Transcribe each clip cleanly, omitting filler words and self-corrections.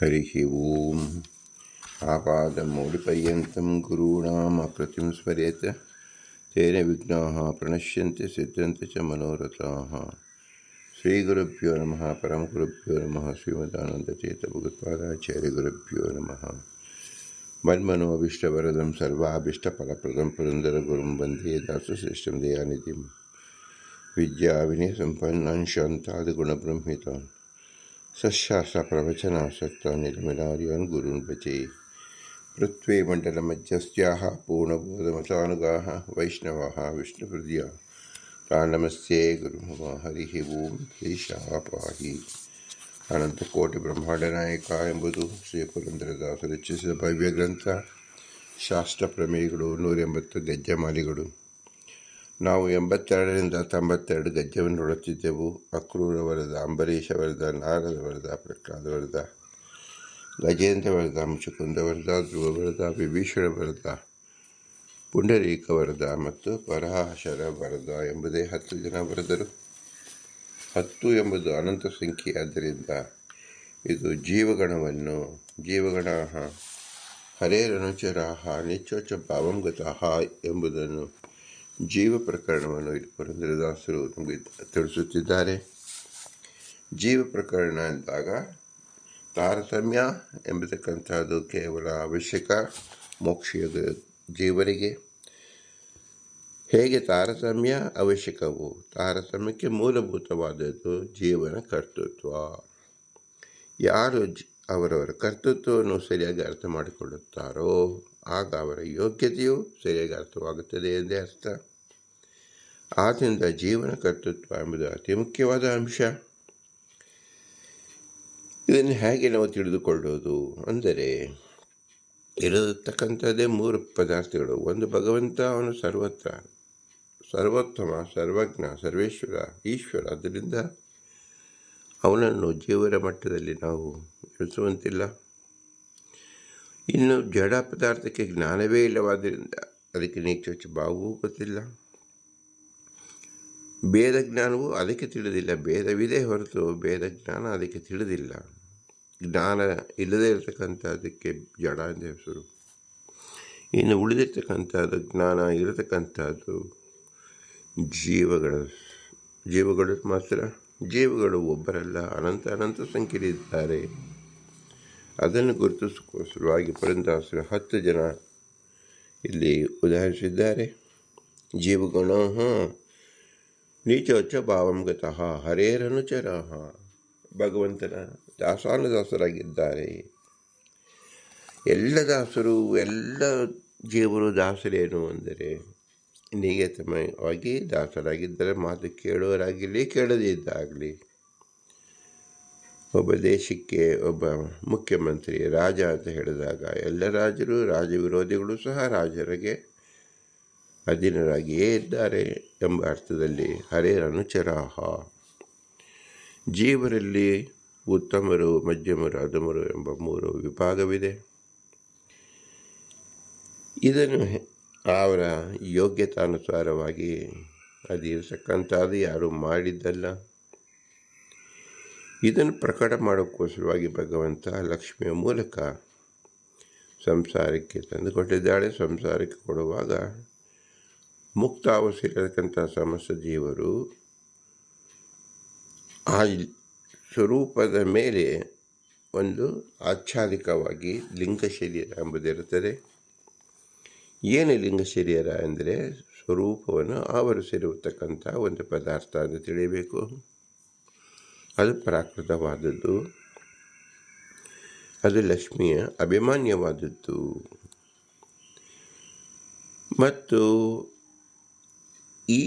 हरिः ओम् आपादमौलिपर्यन्तं गुरूणामकृतिं स्मरेत् तेन विघ्नाः प्रणश्यन्ति सिद्ध्यन्ति च मनोरथाः। श्रीगुरुभ्यो नमः। परमगुरुभ्यो नमः। श्रीमदानन्दतीर्थभगवत्पादाचार्यगुरुभ्यो नमः। मन्मनोऽभीष्टवरदं सर्वाभीष्टफलप्रदं पुरन्दरगुरुं वन्दे दासश्रेष्ठं दयानिधिं विद्याविनयसम्पन्नान् शान्तादिगुणब्रह्मितान् सशास्त्रप्रवचनासक्तान् निरमिनार्यान् गुरून् भजे। पृथ्वीमण्डलमध्यस्थाः पूर्णबोधमतानुगाः वैष्णवाः विष्णुहृदया तान् नमस्ते गुरुः। हरिः ಓಂ ಶ್ರೀಶಾಪಾಹಿ ಅನಂತಕೋಟಿ ಬ್ರಹ್ಮಾಂಡನಾಯಕ ಎಂಬುದು ಶ್ರೀ ಪುರಂದರದಾಸರು ರಚಿಸಿದ ಭವ್ಯ ಗ್ರಂಥ. ಶಾಸ್ತ್ರ ಪ್ರಮೇಯಗಳು 180 ಗಜ್ಜಮಾಲಿಗಳು. ನಾವು 82ರಿಂದ 92 ಗಜ್ಜವನ್ನು ನೋಡುತ್ತಿದ್ದೆವು. ಅಕ್ರೂರ ವರದ, ಅಂಬರೀಷ ವರದ, ನಾರದ ವರದ, ಪ್ರಹ್ಲಾದ ವರದ, ಗಜೇಂದ್ರ ವರದ, ಮುಚುಕುಂದ ವರದ, ಧ್ರುವ ವರದ, ವಿಭೀಷಣ ವರದ, ಪುಂಡರೀಕ ವರದ ಮತ್ತು ಪರಾಶರ ವರದ ಎಂಬುದೇ 10 ಜನ ವರದರು. 10 ಎಂಬುದು ಅನಂತ ಸಂಖ್ಯೆಯಾದ್ದರಿಂದ ಇದು ಜೀವಗಣ ಹರೇರನುಚರಾಹ ನಿಚ್ಚೋಚ ಭಾವಂ ಗತಃ ಎಂಬುದನ್ನು ಜೀವ ಪ್ರಕರಣವನ್ನು ಇಲ್ಲಿ ಪುರಂದರದಾಸರು ನಮಗೆ ತಿಳಿಸುತ್ತಿದ್ದಾರೆ. ಜೀವ ಪ್ರಕರಣ ಎಂದಾಗ ತಾರತಮ್ಯ ಎಂಬತಕ್ಕಂಥದ್ದು ಕೇವಲ ಅವಶ್ಯಕ ಮೋಕ್ಷದ ಜೀವರಿಗೆ. ಹೇಗೆ ತಾರತಮ್ಯ ಅವಶ್ಯಕವೋ ತಾರತಮ್ಯಕ್ಕೆ ಮೂಲಭೂತವಾದದ್ದು ಜೀವನ ಕರ್ತೃತ್ವ. ಯಾರು ಅವರವರ ಕರ್ತೃತ್ವವನ್ನು ಸರಿಯಾಗಿ ಅರ್ಥ ಮಾಡಿಕೊಳ್ಳುತ್ತಾರೋ ಆಗ ಅವರ ಯೋಗ್ಯತೆಯು ಸರಿಯಾಗಿ ಅರ್ಥವಾಗುತ್ತದೆ ಎಂದೇ ಅರ್ಥ. ಆದ್ದರಿಂದ ಜೀವನ ಕರ್ತೃತ್ವ ಎಂಬುದು ಅತಿ ಮುಖ್ಯವಾದ ಅಂಶ. ಇದನ್ನು ಹೇಗೆ ನಾವು ತಿಳಿದುಕೊಳ್ಳೋದು ಅಂದರೆ, ಇರತಕ್ಕಂಥದ್ದೇ 3 ಪದಾರ್ಥಗಳು. ಒಂದು ಭಗವಂತ, ಅವನು ಸರ್ವೋತ್ತಮ, ಸರ್ವಜ್ಞ, ಸರ್ವೇಶ್ವರ, ಈಶ್ವರ. ಆದ್ದರಿಂದ ಅವನನ್ನು ಜೀವನ ಮಟ್ಟದಲ್ಲಿ ನಾವು ಇಳಿಸುವಂತಿಲ್ಲ. ಇನ್ನು ಜಡ ಪದಾರ್ಥಕ್ಕೆ ಜ್ಞಾನವೇ ಇಲ್ಲವಾದ್ದರಿಂದ ಅದಕ್ಕೆ ನೀಚೋಚ ಭಾವವೂ ಗೊತ್ತಿಲ್ಲ. ಭೇದ ಜ್ಞಾನವೂ ಅದಕ್ಕೆ ತಿಳಿದಿಲ್ಲ. ಭೇದವಿದೆ ಹೊರತು ಭೇದ ಜ್ಞಾನ ಅದಕ್ಕೆ ತಿಳಿದಿಲ್ಲ. ಜ್ಞಾನ ಇಲ್ಲದೇ ಇರತಕ್ಕಂಥದ್ದಕ್ಕೆ ಜಡ ಎಂದ ಹೆಸರು. ಇನ್ನು ಉಳಿದಿರ್ತಕ್ಕಂಥದ್ದು ಜ್ಞಾನ ಇರತಕ್ಕಂಥದ್ದು ಜೀವಗಳು ಮಾತ್ರ. ಜೀವಗಳು ಒಬ್ಬರಲ್ಲ, ಅನಂತ ಸಂಖ್ಯೆಯಿದ್ದಾರೆ. ಅದನ್ನು ಗುರುತಿಸೋಸ್ಕರವಾಗಿ ಪುರಂದರದಾಸರು 10 ಜನ ಇಲ್ಲಿ ಉದಾಹರಿಸಿದ್ದಾರೆ. ಜೀವಗಣ ನೀಚೋಚ್ಚ ಭಾವಂ ಗತಃ ಹರೇರನುಚರಾಹ, ಭಗವಂತನ ದಾಸಾನುದಾಸರಾಗಿದ್ದಾರೆ. ಎಲ್ಲ ದಾಸರು, ಎಲ್ಲ ಜೀವರು ದಾಸರೇನು ಅಂದರೆ ನಿಯತಮಯವಾಗಿ ದಾಸರಾಗಿದ್ದರೆ ಮಾತು ಕೇಳೋರಾಗಲಿ ಕೇಳದೇ ಇದ್ದಾಗಲಿ. ಒಬ್ಬ ದೇಶಕ್ಕೆ ಒಬ್ಬ ಮುಖ್ಯಮಂತ್ರಿ ರಾಜ ಅಂತ ಹೇಳಿದಾಗ ಎಲ್ಲ ರಾಜರು, ರಾಜ ವಿರೋಧಿಗಳು ಸಹ ರಾಜರಿಗೆ ಅಧೀನರಾಗಿಯೇ ಇದ್ದಾರೆ ಎಂಬ ಅರ್ಥದಲ್ಲಿ ಹರೇರನುಚರಾಹ. ಜೀವರಲ್ಲಿ ಉತ್ತಮರು, ಮಧ್ಯಮರು, ಅಧಮರು ಎಂಬ 3 ವಿಭಾಗವಿದೆ. ಇದನ್ನು ಅವರ ಯೋಗ್ಯತಾನುಸಾರವಾಗಿ ಅದಿರತಕ್ಕಂಥದ್ದು ಯಾರೂ ಮಾಡಿದ್ದಲ್ಲ. ಇದನ್ನು ಪ್ರಕಟ ಮಾಡೋಕ್ಕೋಸ್ಕರವಾಗಿ ಭಗವಂತ ಲಕ್ಷ್ಮಿಯ ಮೂಲಕ ಸಂಸಾರಕ್ಕೆ ತಂದುಕೊಟ್ಟಿದ್ದಾಳೆ. ಸಂಸಾರಕ್ಕೆ ಕೊಡುವಾಗ ಮುಕ್ತಾವಸ್ಥೆಯಲ್ಲಿರತಕ್ಕಂಥ ಸಮಸ್ತ ಜೀವರು ಆ ಸ್ವರೂಪದ ಮೇಲೆ ಒಂದು ಆಚ್ಛಾದಿಕವಾಗಿ ಲಿಂಗ ಶರೀರ ಎಂಬುದಿರುತ್ತದೆ. ಏನು ಲಿಂಗ ಶರೀರ ಅಂದರೆ ಸ್ವರೂಪವನ್ನು ಆವರಿಸಿರುತ್ತಕ್ಕಂಥ ಒಂದು ಪದಾರ್ಥ ಅಂತ ತಿಳಿಯಬೇಕು. ಅದು ಪ್ರಾಕೃತವಾದದ್ದು, ಅದು ಲಕ್ಷ್ಮಿಯ ಅಭಿಮಾನ್ಯವಾದದ್ದು. ಮತ್ತು ಈ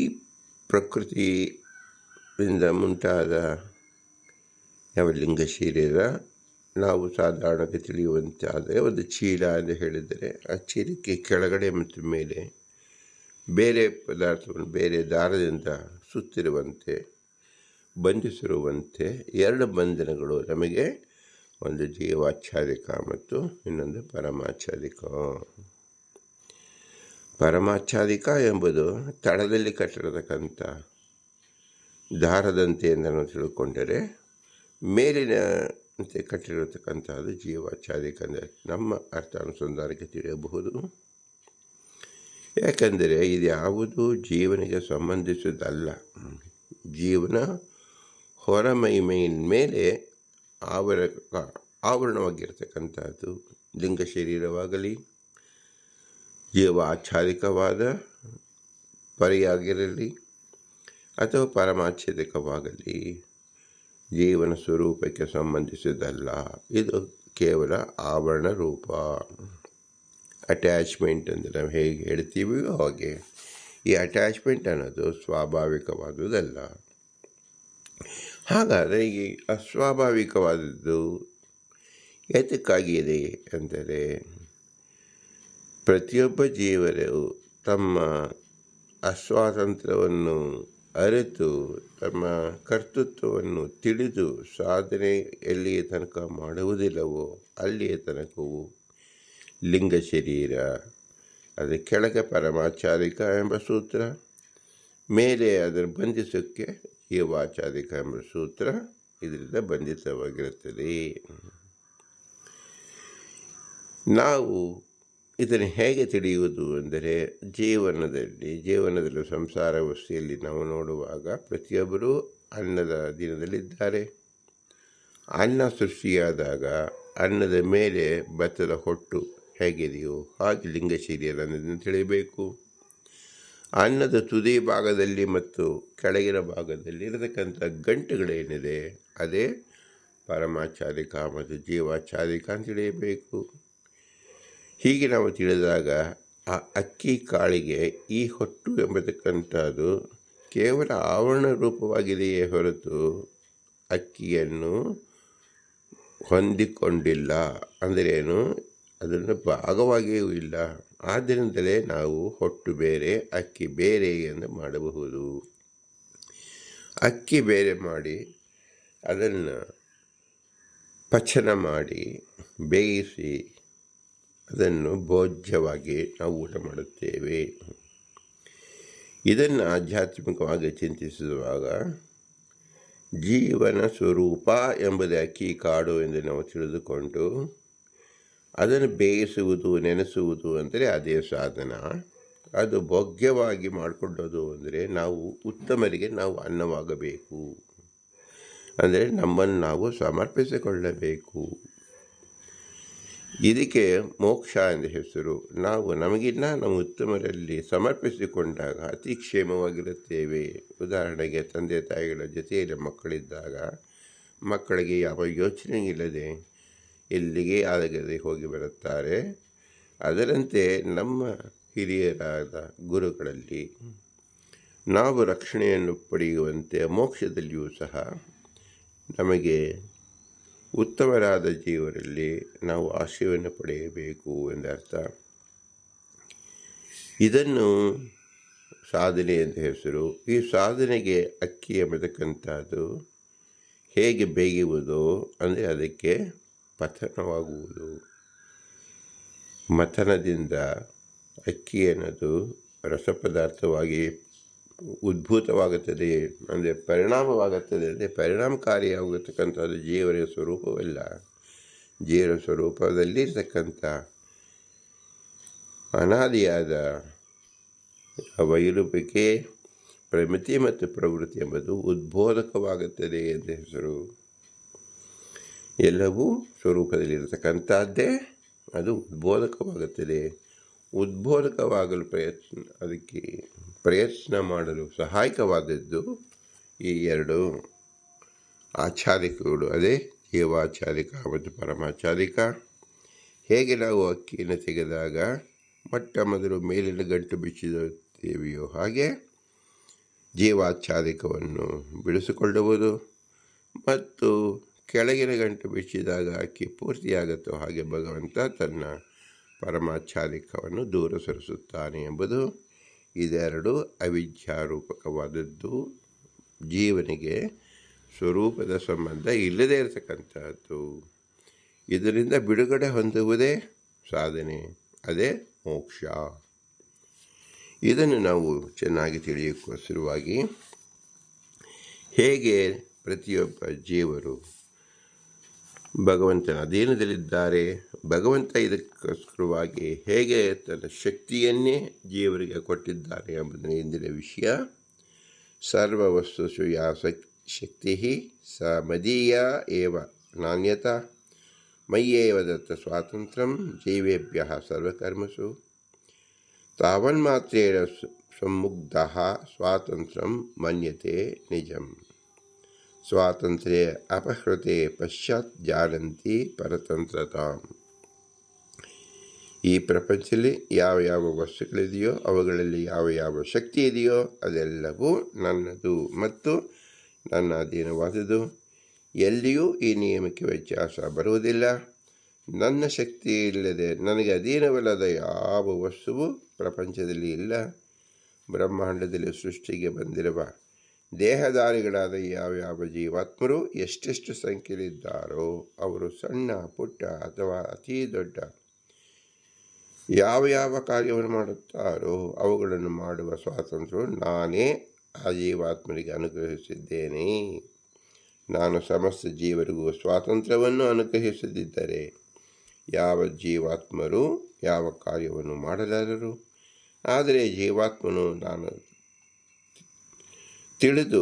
ಪ್ರಕೃತಿಯಿಂದ ಮುಂಟಾದ ಯಾವ ಲಿಂಗ ಶರೀರ ನಾವು ಸಾಧಾರಣಕ್ಕೆ ತಿಳಿಯುವಂತೆ ಆದರೆ ಒಂದು ಚೀಲ ಎಂದು ಹೇಳಿದರೆ ಆ ಚೀಲಕ್ಕೆ ಕೆಳಗಡೆ ಮತ್ತು ಮೇಲೆ ಬೇರೆ ಪದಾರ್ಥವನ್ನು ಬೇರೆ ದಾರದಿಂದ ಸುತ್ತಿರುವಂತೆ, ಬಂಧಿಸಿರುವಂತೆ 2 ಬಂಧನಗಳು ನಮಗೆ, ಒಂದು ಜೀವಾಚ್ಛಾದಿಕ ಮತ್ತು ಇನ್ನೊಂದು ಪರಮಾಚ್ಛಾದಿಕ. ಪರಮಾಚ್ಛಾದಿಕ ಎಂಬುದು ತಳದಲ್ಲಿ ಕಟ್ಟಿರತಕ್ಕಂಥ ದಾರದಂತೆ ಎಂದು ನಾವು ತಿಳ್ಕೊಂಡರೆ, ಮೇಲಿನ ಅಂತ ಕಟ್ಟಿರತಕ್ಕಂಥದ್ದು ಜೀವಾಚಾರಿಕ ಅಂದರೆ ನಮ್ಮ ಅರ್ಥ ಅನುಸಂಧಾನಕ್ಕೆ ತಿಳಿಯಬಹುದು. ಯಾಕಂದರೆ ಇದು ಯಾವುದು ಜೀವನಿಗೆ ಸಂಬಂಧಿಸಿದ್ದಲ್ಲ. ಜೀವನ ಹೊರಮೈಮೇನ ಮೇಲೆ ಆವರಣವಾಗಿರ್ತಕ್ಕಂಥದ್ದು ಲಿಂಗ ಶರೀರವಾಗಲಿ, ಜೀವ ಆಚ್ಛಾದಿಕವಾದ ಪರಿಯಾಗಿರಲಿ ಅಥವಾ ಪರಮಾಚ್ಛಾದಿಕವಾಗಲಿ ಜೀವನ ಸ್ವರೂಪಕ್ಕೆ ಸಂಬಂಧಿಸಿದ್ದಲ್ಲ. ಇದು ಕೇವಲ ಆವರಣ ರೂಪ. ಅಟ್ಯಾಚ್ಮೆಂಟ್ ಅಂದರೆ ನಾವು ಹೇಗೆ ಹೇಳ್ತೀವಿ ಹಾಗೆ ಈ ಅಟ್ಯಾಚ್ಮೆಂಟ್ ಅನ್ನೋದು ಸ್ವಾಭಾವಿಕವಾದುದಲ್ಲ. ಹಾಗಾದರೆ ಈ ಅಸ್ವಾಭಾವಿಕವಾದದ್ದು ಏತಕ್ಕಾಗಿದೆ ಅಂದರೆ ಪ್ರತಿಯೊಬ್ಬ ಜೀವರು ತಮ್ಮ ಅಸ್ವಾತಂತ್ರ್ಯವನ್ನು ಅರಿತು ತಮ್ಮ ಕರ್ತೃತ್ವವನ್ನು ತಿಳಿದು ಸಾಧನೆ ಎಲ್ಲಿಯ ತನಕ ಮಾಡುವುದಿಲ್ಲವೋ ಅಲ್ಲಿಯ ತನಕವೂ ಲಿಂಗ ಶರೀರ, ಅದರ ಕೆಳಗೆ ಪರಮಾಚಾರಿಕ ಎಂಬ ಸೂತ್ರ, ಮೇಲೆ ಅದನ್ನು ಬಂಧಿಸೋಕ್ಕೆ ಜೀವಾಚಾರಿಕ ಎಂಬ ಸೂತ್ರ ಇದರಿಂದ ಬಂಧಿತವಾಗಿರುತ್ತದೆ. ನಾವು ಇದನ್ನು ಹೇಗೆ ತಿಳಿಯುವುದು ಅಂದರೆ ಜೀವನದಲ್ಲಿ ಸಂಸಾರ ವ್ಯವಸ್ಥೆಯಲ್ಲಿ ನಾವು ನೋಡುವಾಗ ಪ್ರತಿಯೊಬ್ಬರೂ ಅನ್ನದ ದಿನದಲ್ಲಿದ್ದಾರೆ. ಅನ್ನ ಸೃಷ್ಟಿಯಾದಾಗ ಅನ್ನದ ಮೇಲೆ ಭತ್ತದ ಹೊಟ್ಟು ಹೇಗಿದೆಯೋ ಹಾಗೆ ಲಿಂಗ ಶರೀರ ಅನ್ನೋದನ್ನು ತಿಳಿಯಬೇಕು. ಅನ್ನದ ತುದಿ ಭಾಗದಲ್ಲಿ ಮತ್ತು ಕೆಳಗಿನ ಭಾಗದಲ್ಲಿ ಇರತಕ್ಕಂಥ ಗಂಟುಗಳೇನಿದೆ ಅದೇ ಪರಮಾಚಾರಿಕ ಮತ್ತು ಜೀವಾಚಾರಿಕ ಅಂತ ತಿಳಿಯಬೇಕು. ಹೀಗೆ ನಾವು ತಿಳಿದಾಗ ಆ ಅಕ್ಕಿ ಕಾಳಿಗೆ ಈ ಹೊಟ್ಟು ಎಂಬತಕ್ಕಂಥದ್ದು ಕೇವಲ ಆವರಣ ರೂಪವಾಗಿದೆಯೇ ಹೊರತು ಅಕ್ಕಿಯನ್ನು ಹೊಂದಿಕೊಂಡಿಲ್ಲ. ಅಂದರೇನು, ಅದನ್ನು ಭಾಗವಾಗಿಯೂ ಇಲ್ಲ. ಆದ್ದರಿಂದಲೇ ನಾವು ಹೊಟ್ಟು ಬೇರೆ ಅಕ್ಕಿ ಬೇರೆ ಎಂದು ಮಾಡಬಹುದು. ಅಕ್ಕಿ ಬೇರೆ ಮಾಡಿ ಅದನ್ನು ಪಚನ ಮಾಡಿ ಬೇಯಿಸಿ ಅದನ್ನು ಭೋಜ್ಯವಾಗಿ ನಾವು ಊಟ ಮಾಡುತ್ತೇವೆ. ಇದನ್ನು ಆಧ್ಯಾತ್ಮಿಕವಾಗಿ ಚಿಂತಿಸುವಾಗ ಜೀವನ ಸ್ವರೂಪ ಎಂಬುದೇ ಅಕ್ಕಿ ಕಾಡು ಎಂದು ನಾವು ತಿಳಿದುಕೊಂಡು ಅದನ್ನು ಬೇಯಿಸುವುದು, ನೆನೆಸುವುದು ಅಂದರೆ ಅದೇ ಸಾಧನ. ಅದು ಭೋಗ್ಯವಾಗಿ ಮಾಡಿಕೊಳ್ಳೋದು ಅಂದರೆ ನಾವು ಉತ್ತಮರಿಗೆ ನಾವು ಅನ್ನವಾಗಬೇಕು, ಅಂದರೆ ನಮ್ಮನ್ನು ನಾವು ಸಮರ್ಪಿಸಿಕೊಳ್ಳಬೇಕು. ಇದಕ್ಕೆ ಮೋಕ್ಷ ಎಂದ ಹೆಸರು. ನಾವು ನಮಗಿನ್ನ ನಮ್ಮ ಉತ್ತಮರಲ್ಲಿ ಸಮರ್ಪಿಸಿಕೊಂಡಾಗ ಅತಿ ಕ್ಷೇಮವಾಗಿರುತ್ತೇವೆ. ಉದಾಹರಣೆಗೆ ತಂದೆ ತಾಯಿಗಳ ಜೊತೆಯಲ್ಲಿ ಮಕ್ಕಳಿದ್ದಾಗ ಮಕ್ಕಳಿಗೆ ಯಾವ ಯೋಚನೆ ಇಲ್ಲದೆ ಎಲ್ಲಿಗೆ ಆಗದೆ ಹೋಗಿ ಬರುತ್ತಾರೆ. ಅದರಂತೆ ನಮ್ಮ ಹಿರಿಯರಾದ ಗುರುಗಳಲ್ಲಿ ನಾವು ರಕ್ಷಣೆಯನ್ನು ಪಡೆಯುವಂತೆ ಮೋಕ್ಷದಲ್ಲಿಯೂ ಸಹ ನಮಗೆ ಉತ್ತಮರಾದ ಜೀವರಲ್ಲಿ ನಾವು ಆಶ್ರಯವನ್ನು ಪಡೆಯಬೇಕು ಎಂದರ್ಥ. ಇದನ್ನು ಸಾಧನೆ ಎಂದು ಹೆಸರು. ಈ ಸಾಧನೆಗೆ ಅಕ್ಕಿ ಎಂಬತಕ್ಕಂಥದ್ದು ಹೇಗೆ ಬೇಯುವುದೋ ಅಂದರೆ ಅದಕ್ಕೆ ಪತನವಾಗುವುದು. ಮಥನದಿಂದ ಅಕ್ಕಿ ಅನ್ನೋದು ರಸಪದಾರ್ಥವಾಗಿ ಉದ್ಭೂತವಾಗುತ್ತದೆ, ಅಂದರೆ ಪರಿಣಾಮವಾಗುತ್ತದೆ. ಅಂದರೆ ಪರಿಣಾಮಕಾರಿಯಾಗಿರ್ತಕ್ಕಂಥದ್ದು ಜೀವನ ಸ್ವರೂಪವಲ್ಲ. ಜೀವನ ಸ್ವರೂಪದಲ್ಲಿರ್ತಕ್ಕಂಥ ಅನಾದಿಯಾದ ವೈರೂಪಿಕೆ, ಪ್ರಮಿತಿ ಮತ್ತು ಪ್ರವೃತ್ತಿ ಎಂಬುದು ಉದ್ಬೋಧಕವಾಗುತ್ತದೆ ಎಂದು ಹೆಸರು. ಎಲ್ಲವೂ ಸ್ವರೂಪದಲ್ಲಿರತಕ್ಕಂಥದ್ದೇ ಅದು ಉದ್ಬೋಧಕವಾಗುತ್ತದೆ. ಉದ್ಬೋಧಕವಾಗಲು ಅದಕ್ಕೆ ಪ್ರಯತ್ನ ಮಾಡಲು ಸಹಾಯಕವಾದದ್ದು ಈ ಎರಡು ಆಚಾರಿಕಗಳು, ಅದೇ ಜೀವಾಚಾರಿಕ ಮತ್ತು ಪರಮಾಚಾರಿಕ. ಹೇಗೆ ನಾವು ಅಕ್ಕಿಯನ್ನು ತೆಗೆದಾಗ ಮೊಟ್ಟ ಮೊದಲು ಮೇಲಿನ ಗಂಟು ಬಿಚ್ಚಿರುತ್ತೇವೆಯೋ ಹಾಗೆ ಜೀವಾಚಾರಿಕವನ್ನು ಬಿಡಿಸಿಕೊಳ್ಳುವುದು, ಮತ್ತು ಕೆಳಗಿನ ಗಂಟು ಬಿಚ್ಚಿದಾಗ ಅಕ್ಕಿ ಪೂರ್ತಿಯಾಗುತ್ತೋ ಹಾಗೆ ಭಗವಂತ ತನ್ನ ಪರಮಾಚಾರಿಕವನ್ನು ದೂರ ಸರಿಸುತ್ತಾನೆ ಎಂಬುದು ಇದೆರಡು ಅವಿದ್ಯಾರೂಪಕವಾದದ್ದು. ಜೀವನಿಗೆ ಸ್ವರೂಪದ ಸಂಬಂಧ ಇಲ್ಲದೇ ಇರತಕ್ಕಂಥದ್ದು. ಇದರಿಂದ ಬಿಡುಗಡೆ ಹೊಂದುವುದೇ ಸಾಧನೆ, ಅದೇ ಮೋಕ್ಷ. ಇದನ್ನು ನಾವು ಚೆನ್ನಾಗಿ ತಿಳಿಯೋಕ್ಕೋಸ್ಕರವಾಗಿ ಹೇಗೆ ಪ್ರತಿಯೊಬ್ಬ ಜೀವರು ಭಗವಂತನ ಅಧೀನದಲ್ಲಿದ್ದಾರೆ. ಭಗವಂತ ಇದಕ್ಕೋಸ್ಕರವಾಗಿ ಹೇಗೆ ತನ್ನ ಶಕ್ತಿಯನ್ನೇ ಜೀವರಿಗೆ ಕೊಟ್ಟಿದ್ದಾನೆ ಎಂಬುದನ್ನು ಇಂದಿನ ವಿಷಯ. ಸರ್ವವಸ್ತುಷು ಯಾ ಶಕ್ತಿ ಸ ಮದೀಯ ಏವ ನಾಣ್ಯತಾ ಮಯ್ಯೇವ ದತ್ತ ಸ್ವಾತಂತ್ರ್ಯಂ ಜೀವೇಭ್ಯ ಸರ್ವಕರ್ಮಸು ತಾವನ್ಮಾತ್ರೇಣ ಸ್ವಮುಗ್ಧಃ ಸ್ವಾತಂತ್ರ್ಯಂ ಮನ್ಯತೆ ನಿಜಂ ಸ್ವಾತಂತ್ರ್ಯ ಅಪಹೃತೆ ಪಶ್ಚಾತ್ ಜಾನಂತಿ ಪರತಂತ್ರತಾಂ. ಈ ಪ್ರಪಂಚದಲ್ಲಿ ಯಾವ ಯಾವ ವಸ್ತುಗಳಿದೆಯೋ ಅವುಗಳಲ್ಲಿ ಯಾವ ಯಾವ ಶಕ್ತಿ ಇದೆಯೋ ಅದೆಲ್ಲವೂ ನನ್ನದು ಮತ್ತು ನನ್ನ ಅಧೀನವಾದುದು. ಎಲ್ಲಿಯೂ ಈ ನಿಯಮಕ್ಕೆ ವ್ಯತ್ಯಾಸ ಬರುವುದಿಲ್ಲ. ನನ್ನ ಶಕ್ತಿ ಇಲ್ಲದೆ ನನಗೆ ಅಧೀನವಲ್ಲದ ಯಾವ ವಸ್ತುವು ಪ್ರಪಂಚದಲ್ಲಿ ಇಲ್ಲ. ಬ್ರಹ್ಮಾಂಡದಲ್ಲಿ ಸೃಷ್ಟಿಗೆ ಬಂದಿರುವ ದೇಹಧಾರಿಗಳಾದ ಯಾವ್ಯಾವ ಜೀವಾತ್ಮರು ಎಷ್ಟೆಷ್ಟು ಸಂಖ್ಯೆಯಲ್ಲಿದ್ದಾರೋ ಅವರು ಸಣ್ಣ ಪುಟ್ಟ ಅಥವಾ ಅತೀ ದೊಡ್ಡ ಯಾವ ಯಾವ ಕಾರ್ಯವನ್ನು ಮಾಡುತ್ತಾರೋ ಅವುಗಳನ್ನು ಮಾಡುವ ಸ್ವಾತಂತ್ರ್ಯವು ನಾನೇ ಆ ಜೀವಾತ್ಮರಿಗೆ ಅನುಗ್ರಹಿಸಿದ್ದೇನೆ. ನಾನು ಸಮಸ್ತ ಜೀವರಿಗೂ ಸ್ವಾತಂತ್ರ್ಯವನ್ನು ಅನುಗ್ರಹಿಸದಿದ್ದರೆ ಯಾವ ಜೀವಾತ್ಮರು ಯಾವ ಕಾರ್ಯವನ್ನು ಮಾಡಲಾರರು. ಆದರೆ ಜೀವಾತ್ಮನು ನಾನು ತಿಳಿದು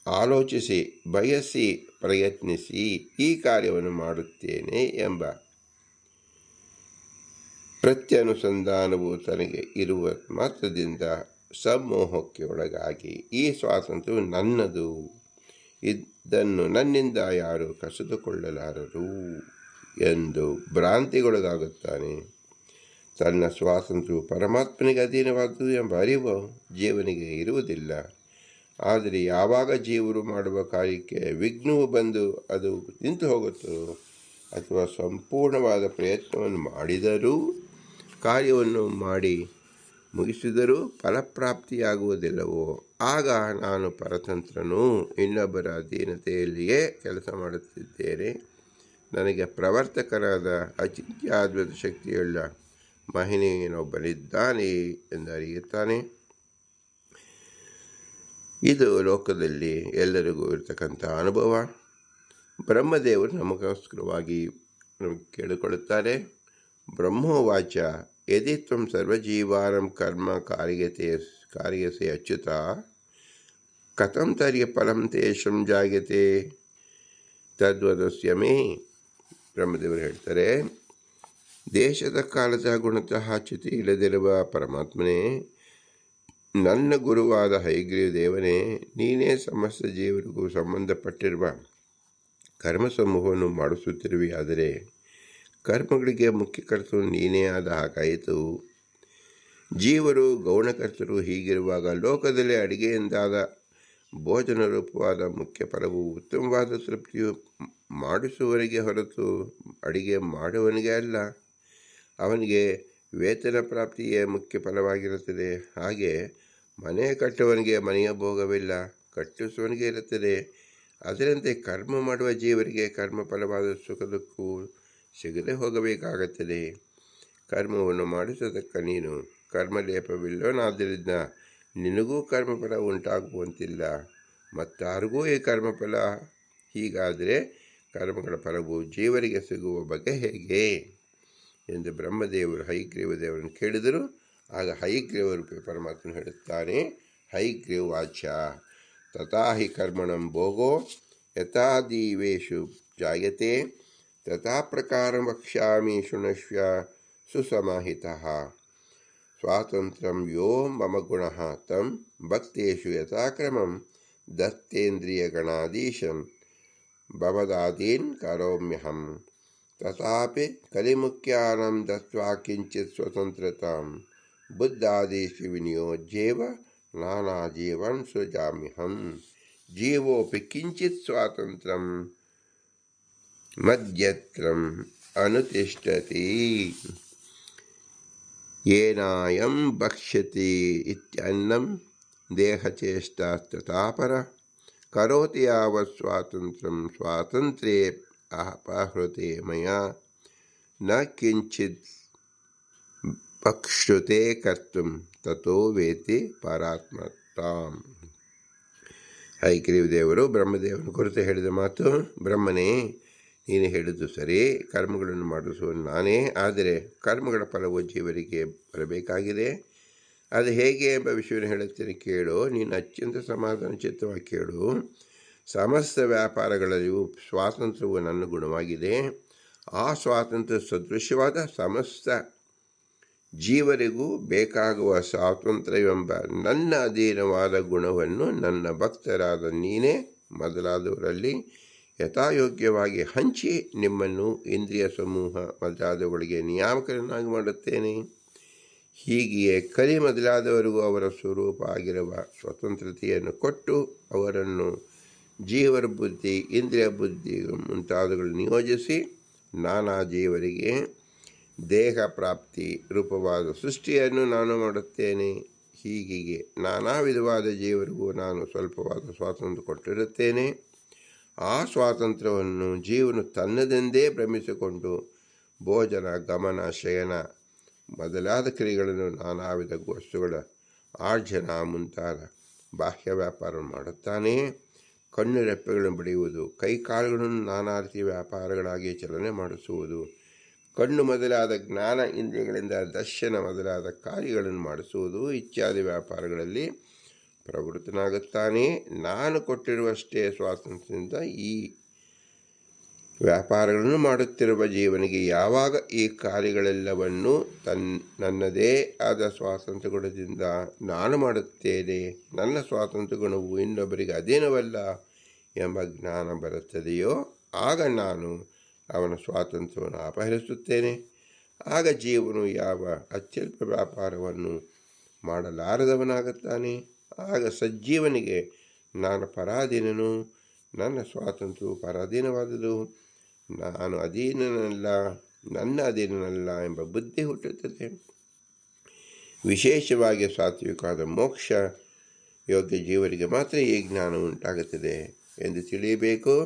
ಆಲೋಚಿಸಿ ಬಯಸಿ ಪ್ರಯತ್ನಿಸಿ ಈ ಕಾರ್ಯವನ್ನು ಮಾಡುತ್ತೇನೆ ಎಂಬ ಪ್ರತ್ಯನುಸಂಧಾನವು ತನಗೆ ಇರುವ ಮಾತ್ರದಿಂದ ಸಮೋಹಕ್ಕೆ ಒಳಗಾಗಿ ಈ ಸ್ವಾತಂತ್ರ್ಯವು ನನ್ನದು, ಇದನ್ನು ನನ್ನಿಂದ ಯಾರು ಕಸಿದುಕೊಳ್ಳಲಾರರು ಎಂದು ಭ್ರಾಂತಿಗೊಳಗಾಗುತ್ತಾನೆ. ತನ್ನ ಸ್ವಾತಂತ್ರ್ಯವು ಪರಮಾತ್ಮನಿಗೆ ಅಧೀನವಾದುದು ಎಂಬ ಅರಿವು ಜೀವನಿಗೆ ಇರುವುದಿಲ್ಲ. ಆದರೆ ಯಾವಾಗ ಜೀವರು ಮಾಡುವ ಕಾರ್ಯಕ್ಕೆ ವಿಘ್ನವು ಬಂದು ಅದು ನಿಂತು ಹೋಗುತ್ತೋ ಅಥವಾ ಸಂಪೂರ್ಣವಾದ ಪ್ರಯತ್ನವನ್ನು ಮಾಡಿದರೂ ಕಾರ್ಯವನ್ನು ಮಾಡಿ ಮುಗಿಸಿದರೂ ಫಲಪ್ರಾಪ್ತಿಯಾಗುವುದಿಲ್ಲವೋ ಆಗ ನಾನು ಪರತಂತ್ರನು, ಇನ್ನೊಬ್ಬರ ಅಧೀನತೆಯಲ್ಲಿಯೇ ಕೆಲಸ ಮಾಡುತ್ತಿದ್ದೇನೆ. ನನಗೆ ಪ್ರವರ್ತಕನಾದ ಅಚಿಂತ್ಯಾದ್ಭುತ ಶಕ್ತಿಯುಳ್ಳ ಮಹಿಳೆಯನೊಬ್ಬನಿದ್ದಾನೆ ಎಂದು ಅರಿಯುತ್ತಾನೆ. ಇದು ಲೋಕದಲ್ಲಿ ಎಲ್ಲರಿಗೂ ಇರತಕ್ಕಂಥ ಅನುಭವ. ಬ್ರಹ್ಮದೇವರು ನಮಗೋಸ್ಕರವಾಗಿ ಕೇಳಿಕೊಳ್ಳುತ್ತಾರೆ. ಬ್ರಹ್ಮೋವಾಚ ಯದಿ ತ್ವಂ ಸರ್ವಜೀವಾರಂ ಕರ್ಮ ಕಾರ್ಯಸೆ ಅಚ್ಯುತ ಕಥಂ ತರ್ಯ ಫಲಂ ತೇಷಂ ಜಾಯತೆ ತದ್ವದಸ್ಯ ಮೇ. ಬ್ರಹ್ಮದೇವರು ಹೇಳ್ತಾರೆ, ದೇಶದ ಕಾಲದ ಗುಣತಃ ಚ್ಯುತಿ ಇಲ್ಲದಿರುವ ಪರಮಾತ್ಮನೇ, ನನ್ನ ಗುರುವಾದ ಹಯಗ್ರೀವ ದೇವನೇ, ನೀನೇ ಸಮಸ್ತ ಜೀವರಿಗೂ ಸಂಬಂಧಪಟ್ಟಿರುವ ಕರ್ಮ ಸಮೂಹವನ್ನು ಮಾಡಿಸುತ್ತಿರುವೆಯಾದರೆ ಕರ್ಮಗಳಿಗೆ ಮುಖ್ಯಕರ್ತರು ನೀನೇ ಆದ ಹಾಗಾಯಿತು. ಜೀವರು ಗೌಣಕರ್ತರು. ಹೀಗಿರುವಾಗ ಲೋಕದಲ್ಲಿ ಅಡಿಗೆಯಿಂದಾದ ಭೋಜನ ರೂಪವಾದ ಮುಖ್ಯ ಫಲವು ಉತ್ತಮವಾದ ತೃಪ್ತಿಯು ಮಾಡಿಸುವವನಿಗೆ ಹೊರತು ಅಡಿಗೆ ಮಾಡುವವನಿಗೆ ಅಲ್ಲ. ಅವನಿಗೆ ವೇತನ ಪ್ರಾಪ್ತಿಯೇ ಮುಖ್ಯ ಫಲವಾಗಿರುತ್ತದೆ. ಹಾಗೆ ಮನೆ ಕಟ್ಟುವವನಿಗೆ ಮನೆಯ ಭೋಗವಿಲ್ಲ, ಕಟ್ಟಿಸುವವನಿಗೆ ಇರುತ್ತದೆ. ಅದರಂತೆ ಕರ್ಮ ಮಾಡುವ ಜೀವರಿಗೆ ಕರ್ಮ ಫಲವಾದ ಸುಖದಕ್ಕೂ ಸಿಗದೆ ಹೋಗಬೇಕಾಗುತ್ತದೆ. ಕರ್ಮವನ್ನು ಮಾಡಿಸತಕ್ಕ ನೀನು ಕರ್ಮಲೇಪವಿಲ್ಲವನಾದ್ದರಿಂದ ನಿನಗೂ ಕರ್ಮಫಲ ಉಂಟಾಗುವಂತಿಲ್ಲ, ಮತ್ತಾರಿಗೂ ಈ ಕರ್ಮಫಲ. ಹೀಗಾದರೆ ಕರ್ಮಗಳ ಫಲವು ಜೀವರಿಗೆ ಸಿಗುವ ಬಗೆ ಹೇಗೆ ಎಂದು ಬ್ರಹ್ಮದೇವರು ಹಯಗ್ರೀವ ದೇವರನ್ನು ಕೇಳಿದರು. ಆಗ ಹಯಗ್ರೀವರು ಪರಮಾತ್ಮನು ಹೇಳುತ್ತಾನೆ, ಹಯಗ್ರೀವಾಚ ತಥಾ ಹಿ ಕರ್ಮಣಂ ಭೋಗೋ ಯಥಾ ದೀವೇಶು ಜಾಯತೆ ತಥಾ ಪ್ರಕಾರಂ ವಕ್ಷ್ಯಾಮಿ ಶೃಣಶ್ವ ಸುಸಮಾಹಿತಃ. ಸ್ವಾತಂತ್ರ್ಯಂ ಯೋ ಮಮ ಗುಣಃ ತಂ ಭಕ್ತೇಷು ಯಥಾಕ್ರಮಂ ದತ್ತೇಂದ್ರಿಯಗಣಾಧೀಶಂ ಭವದಾದೀನ್ ಕರೋಮ್ಯಹಂ ತಥಾಪಿ ಕಲಿಮುಖ್ಯಾನಂ ದತ್ವಾ ಕಿಂಚಿತ್ ಸ್ವತಂತ್ರತಾಂ ಬುದ್ಧಾದೀಶು ವಿನಿಯೋಜ್ಯೇವ ನಾನಾ ಜೀವನ್ ಸೃಜಾಮ್ಯಹಂ ಜೀವೋಪಿ ಕಿಂಚಿತ್ ಸ್ವಾತಂತ್ರ್ಯಂ ಮಧ್ಯತ್ರಂ ಅನುತಿಷ್ಠತಿ ಯೇನಾಯಂ ಭಕ್ಷ್ಯತಿ ಇತ್ಯನ್ನಂ ದೇಹಚೇಷ್ಟಾ ಪರ ಕರೋತಿ ಯಾವತ್ ಸ್ವಾತಂತ್ರ್ಯಂ ಸ್ವಾತಂತ್ರ್ಯೇ ಅಪಹೃತೆ ಮಯಾ ನ ಕಿಂಚಿತ್ ಭಕ್ಷ್ಯತೆ ಕರ್ತುಂ ತಥೋ ವೇತಿ ಪರಾತ್ಮತಾಂ. ಹಯಗ್ರೀವ ದೇವರು ಬ್ರಹ್ಮದೇವನ ಕುರಿತು ಹೇಳಿದ ಮಾತು, ಬ್ರಹ್ಮನೇ, ನೀನು ಹೇಳಿದ್ದು ಸರಿ, ಕರ್ಮಗಳನ್ನು ಮಾಡಿಸುವ ನಾನೇ. ಆದರೆ ಕರ್ಮಗಳ ಫಲವು ಜೀವರಿಗೆ ಬರಬೇಕಾಗಿದೆ. ಅದು ಹೇಗೆ ಎಂಬ ವಿಷಯವನ್ನು ಹೇಳುತ್ತೇನೆ ಕೇಳು. ನೀನು ಅತ್ಯಂತ ಸಮಾಧಾನ ಚಿತ್ತವಾಗಿ ಕೇಳು. ಸಮಸ್ತ ವ್ಯಾಪಾರಗಳಲ್ಲಿಯೂ ಸ್ವಾತಂತ್ರ್ಯವು ನನ್ನ ಗುಣವಾಗಿದೆ. ಆ ಸ್ವಾತಂತ್ರ್ಯ ಸದೃಶ್ಯವಾದ ಸಮಸ್ತ ಜೀವರಿಗೂ ಬೇಕಾಗುವ ಸ್ವಾತಂತ್ರ್ಯವೆಂಬ ನನ್ನ ಅಧೀನವಾದ ಗುಣವನ್ನು ನನ್ನ ಭಕ್ತರಾದ ನೀನೇ ಮೊದಲಾದವರಲ್ಲಿ ಯಥಾಯೋಗ್ಯವಾಗಿ ಹಂಚಿ ನಿಮ್ಮನ್ನು ಇಂದ್ರಿಯ ಸಮೂಹ ಮೊದಲಾದವುಗಳಿಗೆ ನಿಯಾಮಕರನ್ನಾಗಿ ಮಾಡುತ್ತೇನೆ. ಹೀಗೆಯೇ ಕಲಿ ಮೊದಲಾದವರಿಗೂ ಅವರ ಸ್ವರೂಪ ಆಗಿರುವ ಸ್ವತಂತ್ರತೆಯನ್ನು ಕೊಟ್ಟು ಅವರನ್ನು ಜೀವರ ಬುದ್ಧಿ, ಇಂದ್ರಿಯ ಬುದ್ಧಿ ಮುಂತಾದವುಗಳನ್ನು ನಿಯೋಜಿಸಿ ನಾನಾ ಜೀವರಿಗೆ ದೇಹ ಪ್ರಾಪ್ತಿ ರೂಪವಾದ ಸೃಷ್ಟಿಯನ್ನು ನಾನು ಮಾಡುತ್ತೇನೆ. ಹೀಗೆ ನಾನಾ ವಿಧವಾದ ಜೀವರಿಗೂ ನಾನು ಸ್ವಲ್ಪವಾದ ಸ್ವಾತಂತ್ರ್ಯ ಕೊಟ್ಟಿರುತ್ತೇನೆ. ಆ ಸ್ವಾತಂತ್ರ್ಯವನ್ನು ಜೀವನು ತನ್ನದೆಂದೇ ಭ್ರಮಿಸಿಕೊಂಡು ಭೋಜನ, ಗಮನ, ಶಯನ ಮೊದಲಾದ ಕ್ರಿಯೆಗಳನ್ನು ನಾನಾ ವಿಧ ವಸ್ತುಗಳ ಆರ್ಜನ ಮುಂತಾದ ಬಾಹ್ಯ ವ್ಯಾಪಾರ ಮಾಡುತ್ತಾನೆ. ಕಣ್ಣು ರೆಪ್ಪೆಗಳನ್ನು ಬಡಿಯುವುದು, ಕೈಕಾಲುಗಳನ್ನು ನಾನಾ ರೀತಿಯ ವ್ಯಾಪಾರಗಳಾಗಿ ಚಲನೆ ಮಾಡಿಸುವುದು, ಕಣ್ಣು ಮೊದಲಾದ ಜ್ಞಾನ ಇಂದ್ರಿಯಗಳಿಂದ ದರ್ಶನ ಮೊದಲಾದ ಕಾರ್ಯಗಳನ್ನು ಮಾಡಿಸುವುದು ಇತ್ಯಾದಿ ವ್ಯಾಪಾರಗಳಲ್ಲಿ ಪ್ರವೃತ್ತನಾಗುತ್ತಾನೆ. ನಾನು ಕೊಟ್ಟಿರುವಷ್ಟೇ ಸ್ವಾತಂತ್ರ್ಯದಿಂದ ಈ ವ್ಯಾಪಾರಗಳನ್ನು ಮಾಡುತ್ತಿರುವ ಜೀವನಿಗೆ ಯಾವಾಗ ಈ ಕಾರ್ಯಗಳೆಲ್ಲವನ್ನು ನನ್ನದೇ ಆದ ಸ್ವಾತಂತ್ರ್ಯ ಗುಣದಿಂದ ನಾನು ಮಾಡುತ್ತೇನೆ, ನನ್ನ ಸ್ವಾತಂತ್ರ್ಯ ಗುಣವು ಇನ್ನೊಬ್ಬರಿಗೆ ಅಧೀನವಲ್ಲ ಎಂಬ ಜ್ಞಾನ ಬರುತ್ತದೆಯೋ ಆಗ ನಾನು ಅವನ ಸ್ವಾತಂತ್ರ್ಯವನ್ನು ಅಪಹರಿಸುತ್ತೇನೆ. ಆಗ ಜೀವನು ಯಾವ ಅತ್ಯಲ್ಪ ವ್ಯಾಪಾರವನ್ನು ಮಾಡಲಾರದವನಾಗುತ್ತಾನೆ. ಆಗ ಸಜ್ಜೀವನಿಗೆ ನಾನು ಪರಾಧೀನನು, ನನ್ನ ಸ್ವಾತಂತ್ರ್ಯವು ಪರಾಧೀನವಾದುದು, ನಾನು ಅಧೀನನಲ್ಲ, ನನ್ನ ಅಧೀನನಲ್ಲ ಎಂಬ ಬುದ್ಧಿ ಹುಟ್ಟುತ್ತದೆ. ವಿಶೇಷವಾಗಿ ಸಾತ್ವಿಕವಾದ ಮೋಕ್ಷ ಯೋಗ್ಯ ಜೀವರಿಗೆ ಮಾತ್ರ ಈ ಜ್ಞಾನ ಉಂಟಾಗುತ್ತದೆ ಎಂದು ತಿಳಿಯಬೇಕು.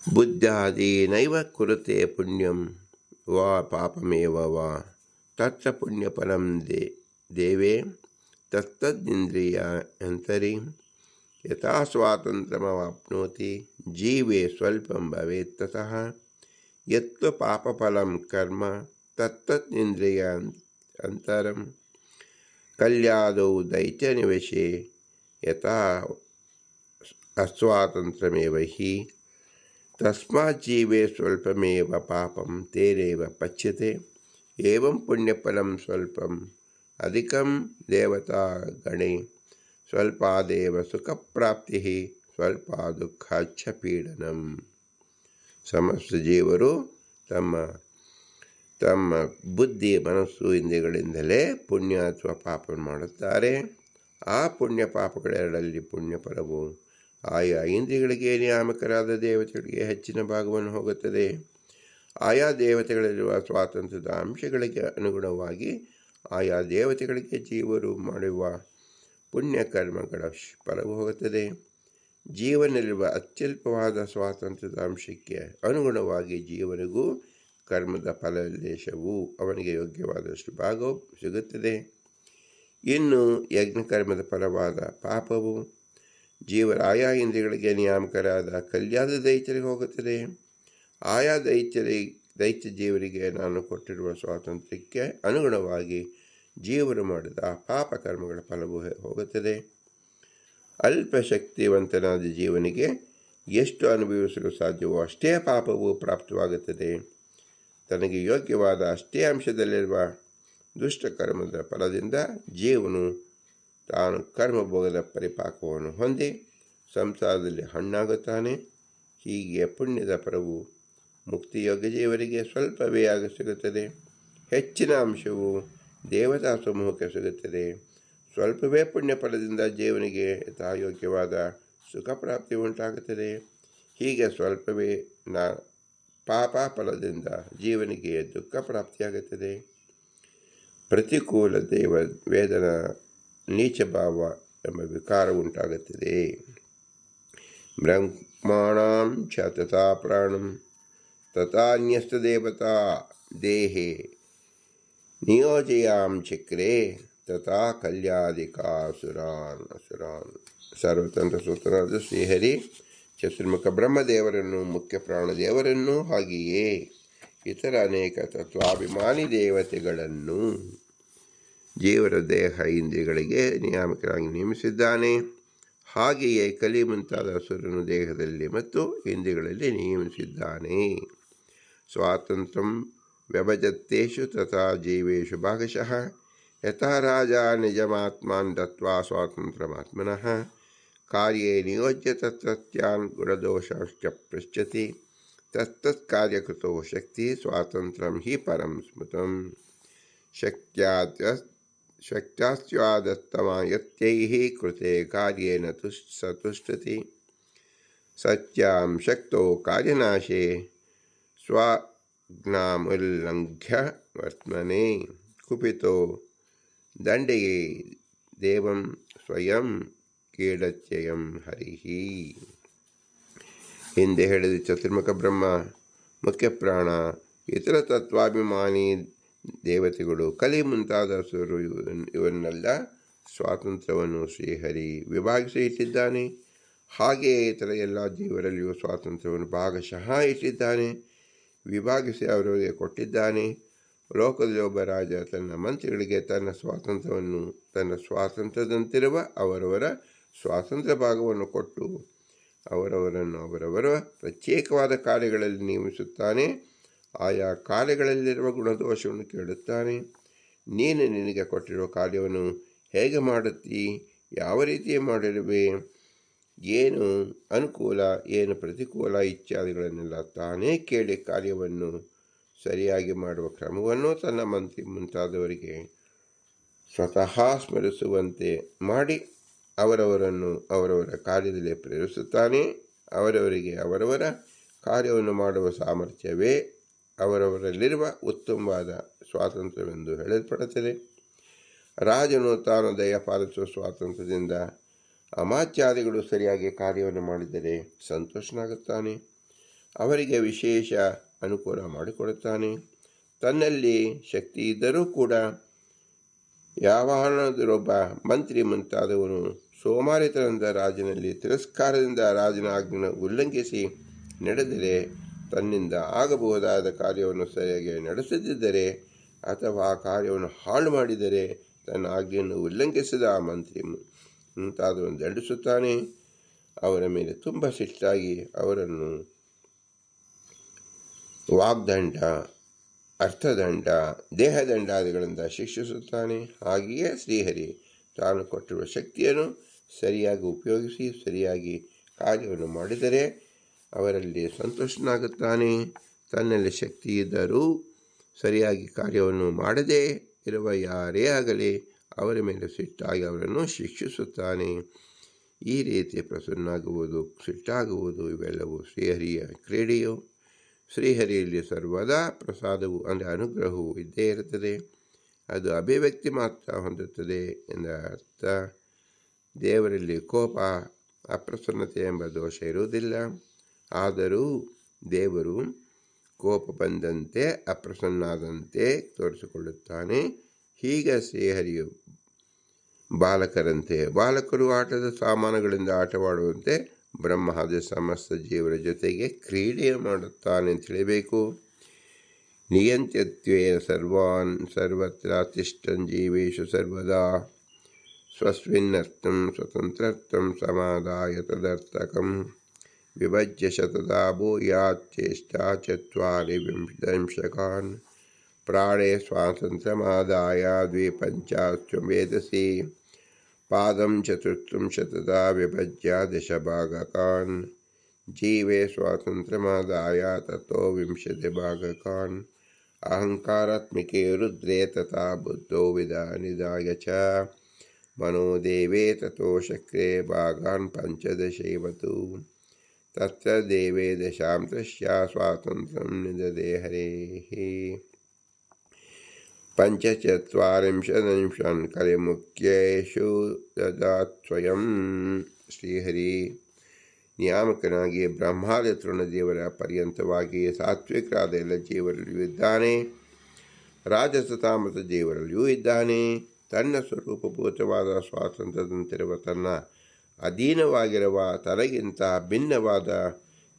ಬುದ್ಧಾದೀನೈವ ಕುರುತೆ ಪುಣ್ಯಂ ವಾ ಪಾಪಮೇವ ವಾ ತತ್ರ ಪುಣ್ಯಫಲಂ ದೇವೇ ತತ್ತದಿಂದ್ರಿಯ ಅಂತರಿ ಯಥಾ ಸ್ವಾತಂತ್ರ್ಯಮವಾಪ್ನೋತಿ ಜೀವೇ ಸ್ವಲ್ಪಂ ಭವೇತ್ ತತಃ ಯತ್ವ ಪಾಪಫಲಂ ಕರ್ಮ ತತ್ತದಿಂದ್ರಿಯ ಅಂತರಂ ಕಲ್ಯಾದೌ ದೈತ್ಯನಿವಶೇ ಯಥಾ ಅಸ್ವಾತಂತ್ರ್ಯಮೇವ ಹಿ ತಸ್ಮಾತ್ ಜೀವೇ ಸ್ವಲ್ಪಮೇವ ಪಾಪಂ ತೇನೇವ ಪಚ್ಯತೆ. ಏವಂ ಪುಣ್ಯಫಲಂ ಸ್ವಲ್ಪಂ ಅಧಿಕಂ ದೇವತಾಗಣೆ ಸ್ವಲ್ಪಾದೇವ ಸುಖಪ್ರಾಪ್ತಿ ಸ್ವಲ್ಪ ದುಃಖಾಚ್ಛ ಪೀಡನಂ. ಸಮಸ್ತ ಜೀವರು ತಮ್ಮ ತಮ್ಮ ಬುದ್ಧಿ, ಮನಸ್ಸು, ಇಂದ್ರಿಯಗಳಿಂದಲೇ ಪುಣ್ಯ ಅಥವಾ ಪಾಪ ಮಾಡುತ್ತಾರೆ. ಆ ಪುಣ್ಯ ಪಾಪಗಳೆರಡರಲ್ಲಿ ಪುಣ್ಯಫಲವು ಆಯಾ ಇಂದ್ರಿಯಗಳಿಗೆ ನಿಯಾಮಕರಾದ ದೇವತೆಗಳಿಗೆ ಹೆಚ್ಚಿನ ಭಾಗವನ್ನು ಹೋಗುತ್ತದೆ. ಆಯಾ ದೇವತೆಗಳಲ್ಲಿರುವ ಸ್ವಾತಂತ್ರ್ಯದ ಅಂಶಗಳಿಗೆ ಅನುಗುಣವಾಗಿ ಆಯಾ ದೇವತೆಗಳಿಗೆ ಜೀವರು ಮಾಡುವ ಪುಣ್ಯಕರ್ಮಗಳ ಫಲವು ಹೋಗುತ್ತದೆ. ಜೀವನಲ್ಲಿರುವ ಅತ್ಯಲ್ಪವಾದ ಸ್ವಾತಂತ್ರ್ಯದ ಅಂಶಕ್ಕೆ ಅನುಗುಣವಾಗಿ ಜೀವನಿಗೂ ಕರ್ಮದ ಫಲಲೇಶವು ಅವನಿಗೆ ಯೋಗ್ಯವಾದಷ್ಟು ಭಾಗವು ಸಿಗುತ್ತದೆ. ಇನ್ನು ಯಜ್ಞಕರ್ಮದ ಫಲವಾದ ಪಾಪವು ಜೀವರ ಆಯಾ ಇಂದ್ರಿಯಗಳಿಗೆ ನಿಯಾಮಕರಾದ ಕಲ್ಯಾದ ದೈತ್ಯರಿಗೆ ಹೋಗುತ್ತದೆ. ಆಯಾ ದೈತ್ಯ ಜೀವರಿಗೆ ನಾನು ಕೊಟ್ಟಿರುವ ಸ್ವಾತಂತ್ರ್ಯಕ್ಕೆ ಅನುಗುಣವಾಗಿ ಜೀವರು ಮಾಡಿದ ಪಾಪ ಕರ್ಮಗಳ ಫಲವು ಹೋಗುತ್ತದೆ. ಅಲ್ಪ ಶಕ್ತಿವಂತನಾದ ಜೀವನಿಗೆ ಎಷ್ಟು ಅನುಭವಿಸಲು ಸಾಧ್ಯವೋ ಅಷ್ಟೇ ಪಾಪವು ಪ್ರಾಪ್ತವಾಗುತ್ತದೆ. ತನಗೆ ಯೋಗ್ಯವಾದ ಅಷ್ಟೇ ಅಂಶದಲ್ಲಿರುವ ದುಷ್ಟಕರ್ಮದ ಫಲದಿಂದ ಜೀವನು ತಾನು ಕರ್ಮಭೋಗದ ಪರಿಪಾಕವನ್ನು ಹೊಂದಿ ಸಂಸಾರದಲ್ಲಿ ಹಣ್ಣಾಗುತ್ತಾನೆ. ಹೀಗೆ ಪುಣ್ಯದ ಫಲವು ಮುಕ್ತಿಯೋಗ್ಯ ಜೀವರಿಗೆ ಸ್ವಲ್ಪವೇ ಸಿಗುತ್ತದೆ. ಹೆಚ್ಚಿನ ಅಂಶವು ದೇವತಾ ಸಮೂಹಕ್ಕೆ ಸಿಗುತ್ತದೆ. ಸ್ವಲ್ಪವೇ ಪುಣ್ಯ ಫಲದಿಂದ ಜೀವನಿಗೆ ಯಥಾಯೋಗ್ಯವಾದ ಸುಖ ಪ್ರಾಪ್ತಿ ಉಂಟಾಗುತ್ತದೆ. ಹೀಗೆ ಸ್ವಲ್ಪವೇ ಪಾಪ ಫಲದಿಂದ ಜೀವನಿಗೆ ದುಃಖ ಪ್ರಾಪ್ತಿಯಾಗುತ್ತದೆ. ಪ್ರತಿಕೂಲ ವೇದನ ನೀಚಭಾವ ಎಂಬ ವಿಕಾರ ಉಂಟಾಗುತ್ತದೆ. ಬ್ರಹ್ಮಾಣಂ ಚ ತಥಾ ಪ್ರಾಣಂ ತಥಾನ್ಯಸ್ತ ದೇವತಾ ದೇಹೇ ನಿಯೋಜಯಾಂ ಚಕ್ರೆ ತಥಾ ಕಲ್ಯಾಧಿಕಾಸುರಾನ್. ಸರ್ವತಂತ್ರ ಸೂತ್ರನಾದ ಶ್ರೀಹರಿ ಚತುರ್ಮುಖ ಬ್ರಹ್ಮದೇವರನ್ನು, ಮುಖ್ಯ ಪ್ರಾಣದೇವರನ್ನು, ಹಾಗೆಯೇ ಇತರ ಅನೇಕ ತತ್ವಾಭಿಮಾನಿ ದೇವತೆಗಳನ್ನು ಜೀವರ ದೇಹ ಇಂದ್ರಿಯಗಳಿಗೆ ನಿಯಾಮಕರಾಗಿ ನೇಮಿಸಿದ್ದಾನೆ. ಹಾಗೆಯೇ ಕಲಿ ಮುಂತಾದ ಅಸುರನು ದೇಹದಲ್ಲಿ ಮತ್ತು ಇಂದ್ರಿಯಗಳಲ್ಲಿ ನೇಮಿಸಿದ್ದಾನೆ. ಸ್ವಾತಂತ್ರ್ಯಂ ವ್ಯಭಜತ್ತೇಷು ತಥಾ ಜೀವೇಷು ಭಾಗಶಃ ಯಥಾ ರಾಜ ನಿಜಮಾತ್ಮಾನ್ ದತ್ವಾ ಸ್ವಾತಂತ್ರ್ಯಮಾತ್ಮನಃ ಕಾರ್ಯೇ ನಿಯೋಜ್ಯ ತತ್ರತ್ಯಾನ್ ಗುಣದೋಷಾಶ್ಚ ಪೃಚ್ಛತಿ ತತ್ತತ್ ಕಾರ್ಯಕೃತೋ ಶಕ್ತಿ ಸ್ವಾತಂತ್ರ್ಯಂ ಹಿ ಪರಂ ಸ್ಮೃತಂ ಶಕ್ತ್ಯಾಸ್ತ್ಯಾದತ್ತಮಯತ್ಯೈಃ ಕೃತೆ ಕಾರ್ಯೇನ ಸತುಷ್ಠತಿ ಸತ್ಯಾಂ ಶಕ್ತೋ ಕಾರ್ಯನಾಶೇ ಸ್ವಜ್ಞಾಮುಲ್ಲಂಘ್ಯ ವರ್ತಮನೆ ಕುಪಿತೋ ದಂಡೆಯೇ ದೇವಂ ಸ್ವಯಂ ಕೀಡತ್ಯಯಂ ಹರಿಹಿ. ಹಿಂದೆ ಹೇಳಿದ ಚತುರ್ಮುಖ ಬ್ರಹ್ಮ, ಮುಖ್ಯ ಪ್ರಾಣ, ಇತರ ತತ್ವಾಭಿಮಾನಿ ದೇವತೆಗಳು, ಕಲಿ ಮುಂತಾದ ಅಸುರರು ಇವನ್ನೆಲ್ಲ ಸ್ವಾತಂತ್ರ್ಯವನ್ನು ಶ್ರೀಹರಿ ವಿಭಾಗಿಸಿ ಇಟ್ಟಿದ್ದಾನೆ. ಹಾಗೆಯೇ ಇತರ ಎಲ್ಲ ಜೀವರಲ್ಲಿಯೂ ಸ್ವಾತಂತ್ರ್ಯವನ್ನು ಭಾಗಶಃ ಇಟ್ಟಿದ್ದಾನೆ, ವಿಭಾಗಿಸಿ ಅವರವರಿಗೆ ಕೊಟ್ಟಿದ್ದಾನೆ. ಲೋಕದಲ್ಲಿ ಒಬ್ಬ ರಾಜ ತನ್ನ ಮಂತ್ರಿಗಳಿಗೆ ತನ್ನ ಸ್ವಾತಂತ್ರ್ಯವನ್ನು ತನ್ನ ಸ್ವಾತಂತ್ರ್ಯದಂತಿರುವ ಅವರವರ ಸ್ವಾತಂತ್ರ್ಯ ಭಾಗವನ್ನು ಕೊಟ್ಟು ಅವರವರನ್ನು ಅವರವರ ಪ್ರತ್ಯೇಕವಾದ ಕಾರ್ಯಗಳಲ್ಲಿ ನೇಮಿಸುತ್ತಾನೆ. ಆಯಾ ಕಾರ್ಯಗಳಲ್ಲಿರುವ ಗುಣದೋಷವನ್ನು ಕೇಳುತ್ತಾನೆ. ನೀನು ನಿನಗೆ ಕೊಟ್ಟಿರುವ ಕಾರ್ಯವನ್ನು ಹೇಗೆ ಮಾಡುತ್ತೀ, ಯಾವ ರೀತಿ ಮಾಡಿರುವೆ, ಏನು ಅನುಕೂಲ ಏನು ಪ್ರತಿಕೂಲ ಇತ್ಯಾದಿಗಳನ್ನೆಲ್ಲ ತಾನೇ ಕೇಳಿ ಕಾರ್ಯವನ್ನು ಸರಿಯಾಗಿ ಮಾಡುವ ಕ್ರಮವನ್ನು ತನ್ನ ಮಂತ್ರಿ ಮುಂತಾದವರಿಗೆ ಸ್ವತಃ ಸ್ಮರಿಸುವಂತೆ ಮಾಡಿ ಅವರವರನ್ನು ಅವರವರ ಕಾರ್ಯದಲ್ಲಿ ಪ್ರೇರಿಸುತ್ತಾನೆ. ಅವರವರಿಗೆ ಅವರವರ ಕಾರ್ಯವನ್ನು ಮಾಡುವ ಸಾಮರ್ಥ್ಯವೇ ಅವರವರಲ್ಲಿರುವ ಉತ್ತಮವಾದ ಸ್ವಾತಂತ್ರ್ಯವೆಂದು ಹೇಳಲ್ಪಡುತ್ತದೆ. ರಾಜನು ತಾನು ದಯ ಪಾಲಿಸುವ ಸ್ವಾತಂತ್ರ್ಯದಿಂದ ಅಮಾತ್ಯಾದಿಗಳು ಸರಿಯಾಗಿ ಕಾರ್ಯವನ್ನು ಮಾಡಿದರೆ ಸಂತೋಷನಾಗುತ್ತಾನೆ. ಅವರಿಗೆ ವಿಶೇಷ ಅನುಕೂಲ ಮಾಡಿಕೊಡುತ್ತಾನೆ. ತನ್ನಲ್ಲಿ ಶಕ್ತಿ ಇದ್ದರೂ ಕೂಡ ಯಾವನಾದರೊಬ್ಬ ಮಂತ್ರಿ ಮುಂತಾದವನು ಸೋಮಾರಿತನದಿಂದ ರಾಜನಲ್ಲಿ ತಿರಸ್ಕಾರದಿಂದ ರಾಜನ ಆಜ್ಞೆಯನ್ನು ಉಲ್ಲಂಘಿಸಿ ನಡೆದರೆ, ತನ್ನಿಂದ ಆಗಬಹುದಾದ ಕಾರ್ಯವನ್ನು ಸರಿಯಾಗಿ ನಡೆಸದಿದ್ದರೆ ಅಥವಾ ಆ ಕಾರ್ಯವನ್ನು ಹಾಳು ಮಾಡಿದರೆ ತನ್ನ ಆಜ್ಞೆಯನ್ನು ಉಲ್ಲಂಘಿಸಿದ ಆ ಮಂತ್ರಿ ಮುಂತಾದವನ್ನು ದಂಡಿಸುತ್ತಾನೆ. ಅವರ ಮೇಲೆ ತುಂಬ ಸಿಟ್ಟಾಗಿ ಅವರನ್ನು ವಾಗ್ದಂಡ, ಅರ್ಥದಂಡ, ದೇಹದಂಡಾದಿಗಳಿಂದ ಶಿಕ್ಷಿಸುತ್ತಾನೆ. ಹಾಗೆಯೇ ಶ್ರೀಹರಿ ತಾನು ಕೊಟ್ಟಿರುವ ಶಕ್ತಿಯನ್ನು ಸರಿಯಾಗಿ ಉಪಯೋಗಿಸಿ ಸರಿಯಾಗಿ ಕಾರ್ಯವನ್ನು ಮಾಡಿದರೆ ಅವರಲ್ಲಿ ಸಂತೋಷನಾಗುತ್ತಾನೆ. ತನ್ನಲ್ಲಿ ಶಕ್ತಿ ಇದ್ದರೂ ಸರಿಯಾಗಿ ಕಾರ್ಯವನ್ನು ಮಾಡದೇ ಇರುವ ಯಾರೇ ಆಗಲಿ ಅವರ ಮೇಲೆ ಸಿಟ್ಟಾಗಿ ಅವರನ್ನು ಶಿಕ್ಷಿಸುತ್ತಾನೆ. ಈ ರೀತಿ ಪ್ರಸನ್ನಾಗುವುದು, ಸಿಟ್ಟಾಗುವುದು ಇವೆಲ್ಲವೂ ಶ್ರೀಹರಿಯ ಕ್ರೀಡೆಯು. ಶ್ರೀಹರಿಯಲ್ಲಿ ಸರ್ವದಾ ಪ್ರಸಾದವು ಅಂದರೆ ಅನುಗ್ರಹವು ಇದ್ದೇ ಇರುತ್ತದೆ. ಅದು ಅಭಿವ್ಯಕ್ತಿ ಮಾತ್ರ ಹೊಂದುತ್ತದೆ ಎಂದ ಅರ್ಥ. ದೇವರಲ್ಲಿ ಕೋಪ, ಅಪ್ರಸನ್ನತೆ ಎಂಬ ದೋಷ ಇರುವುದಿಲ್ಲ. ಆದರೂ ದೇವರು ಕೋಪ ಬಂದಂತೆ ಅಪ್ರಸನ್ನಾದಂತೆ ತೋರಿಸಿಕೊಳ್ಳುತ್ತಾನೆ. ಹೀಗೆ ಶ್ರೀಹರಿಯು ಬಾಲಕರಂತೆ, ಬಾಲಕರು ಆಟದ ಸಾಮಾನುಗಳಿಂದ ಆಟವಾಡುವಂತೆ ಬ್ರಹ್ಮಾದ ಸಮಸ್ತ ಜೀವರ ಜೊತೆಗೆ ಕ್ರೀಡೆ ಮಾಡುತ್ತಾನೆ ಅಂತ ತಿಳಿಬೇಕು. ನಿಯಂತ್ಯತ್ವೇನ ಸರ್ವಾನ್ ಸರ್ವತ್ರ ತಿಷ್ಠನ್ ಜೀವೇಶು ಸರ್ವದಾ ಸ್ವಸ್ಮಿನ್ನರ್ಥಂ ಸ್ವತಂತ್ರತ್ವಂ ಸಮಾದಾಯ ತದರ್ಥಕಂ ವಿಭಜ್ಯ ಶತದಾ ಭೂಯಾತ್ ಚೇಷ್ಟಾ ಚತ್ವಾರಿ ವಂಶಕಾನ್ ಪ್ರಾಣೇ ಸ್ವಾತಂತ್ರ್ಯಮಾದಾಯ ದ್ವಿಪಂಚಾಶ್ವಮೇಧಸಿ ಪಾದಂ ಚತುರ್ಥಂ ಶತದಾ ವಿಭಜ್ಯ ದಶಭಾಗಕಾನ್ ಜೀವೇ ಸ್ವಾತಂತ್ರ್ಯಮಾದಾಯ ತಥೋ ವಿಂಶತಿ ಭಾಗಕಾನ್ ಅಹಂಕಾರಾತ್ಮಿಕೆ ರುದ್ರೇ ತಥಾ ಬುದ್ಧೋ ನಿಧಾಯ ಚ ಮನೋದೇವೇ ತಥೋ ಶಕ್ರೇ ಭಾಗಾನ್ ಪಂಚದಶೈವತು ತತ್ರ ದೇವೇ ದಶಾಂತಸ್ಯ ಸ್ವಾತಂತ್ರ್ಯಂ ನಿದದೇ ಹರೇಃ ಪಂಚಚತ್ವಾರಿಂಶದಂಶನ್ ಕಲಿಮುಖ್ಯೇಷು ದದಾತ್ ಸ್ವಯಂ. ಶ್ರೀಹರಿ ನಿಯಾಮಕನಾಗಿ ಬ್ರಹ್ಮಾದಿ ತೃಣದೇವರ ಪರ್ಯಂತವಾಗಿ ಸಾತ್ವಿಕರಾದ ಎಲ್ಲ ಜೀವರಲ್ಲಿಯೂ ಇದ್ದಾನೆ, ರಾಜಸ ತಾಮಸ ಜೀವರಲ್ಲಿಯೂ ಇದ್ದಾನೆ. ತನ್ನ ಸ್ವರೂಪಭೂತವಾದ ಸ್ವಾತಂತ್ರ್ಯದಂತಿರುವ ತನ್ನ ಅಧೀನವಾಗಿರುವ ತನಗಿಂತ ಭಿನ್ನವಾದ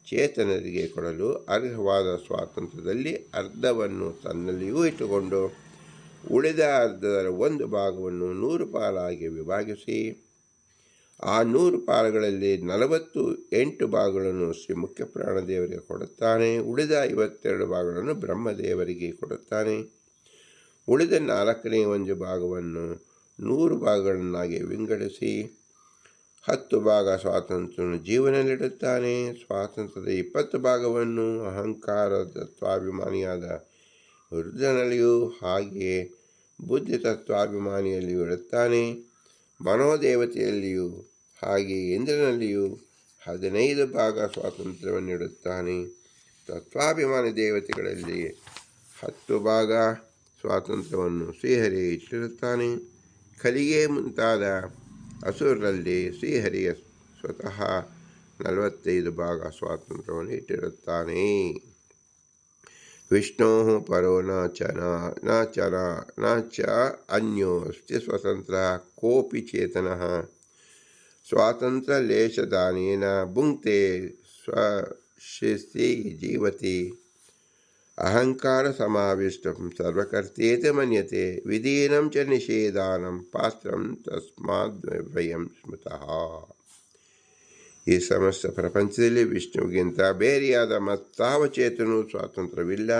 ಚೇತನರಿಗೆ ಕೊಡಲು ಅರ್ಹವಾದ ಸ್ವಾತಂತ್ರ್ಯದಲ್ಲಿ ಅರ್ಧವನ್ನು ತನ್ನಲ್ಲಿಯೂ ಇಟ್ಟುಕೊಂಡು ಉಳಿದ ಅರ್ಧದ ಒಂದು ಭಾಗವನ್ನು 100 ಪಾಲಾಗಿ ವಿಭಾಗಿಸಿ ಆ 100 ಪಾಲುಗಳಲ್ಲಿ 48 ಭಾಗಗಳನ್ನು ಶ್ರೀ ಮುಖ್ಯ ಪ್ರಾಣದೇವರಿಗೆ ಕೊಡುತ್ತಾನೆ. ಉಳಿದ 52 ಭಾಗಗಳನ್ನು ಬ್ರಹ್ಮದೇವರಿಗೆ ಕೊಡುತ್ತಾನೆ. ಉಳಿದ 4ನೇ ಒಂದು ಭಾಗವನ್ನು 100 ಭಾಗಗಳನ್ನಾಗಿ ವಿಂಗಡಿಸಿ 10 ಭಾಗ ಸ್ವಾತಂತ್ರ್ಯವನ್ನು ಜೀವನದಲ್ಲಿಡುತ್ತಾನೆ. ಸ್ವಾತಂತ್ರ್ಯದ 20 ಭಾಗವನ್ನು ಅಹಂಕಾರದ ತತ್ವಾಭಿಮಾನಿಯಾದ ರುದ್ರನಲ್ಲಿಯೂ ಹಾಗೆಯೇ ಬುದ್ಧಿ ತತ್ವಾಭಿಮಾನಿಯಲ್ಲಿಯೂ ಇಡುತ್ತಾನೆ. ಮನೋದೇವತೆಯಲ್ಲಿಯೂ ಹಾಗೆಯೇ ಇಂದ್ರನಲ್ಲಿಯೂ 15 ಭಾಗ ಸ್ವಾತಂತ್ರ್ಯವನ್ನಿಡುತ್ತಾನೆ. ತತ್ವಾಭಿಮಾನಿ ದೇವತೆಗಳಲ್ಲಿ 10 ಭಾಗ ಸ್ವಾತಂತ್ರ್ಯವನ್ನು ಶ್ರೀಹರಿ ಇಟ್ಟಿರುತ್ತಾನೆ. ಕಲಿಗೆ ಮುಂತಾದ ಅಸುರರಲ್ಲಿ ಶ್ರೀಹರಿಯ ಸ್ವತಃ 45 ಭಾಗ ಸ್ವಾತಂತ್ರ್ಯವನ್ನು ಇಟ್ಟಿರುತ್ತಾನೆ. ವಿಷ್ಣೋ ಪರೋ ನ ಚ ಅನ್ಯೋ ಅಸ್ತಿ ಸ್ವತಂತ್ರ ಕೋಪಿ ಚೇತನಃ ಸ್ವಾತಂತ್ರ್ಯ ಲೇಷದಾನೇನ ಭುಂಕ್ತೆ ಸ್ವಶಿಸ್ತಿ ಜೀವತಿ ಅಹಂಕಾರ ಸಮಾವಿಷ್ಟಂ ಸರ್ವಕರ್ತೇತಿ ಮನ್ಯತೆ ವಿಧೀನಂ ಚ ನಿಷೇಧಾನಂ ಪಾತ್ರಂ ತಸ್ಮಾದ್ವಯಂ ಸ್ಮೃತಃ. ಈ ಸಮಸ್ತ ಪ್ರಪಂಚದಲ್ಲಿ ವಿಷ್ಣುವಿಗಿಂತ ಬೇರೆಯಾದ ಮತ್ತಾವ ಚೇತನೂ ಸ್ವಾತಂತ್ರ್ಯವಿಲ್ಲ.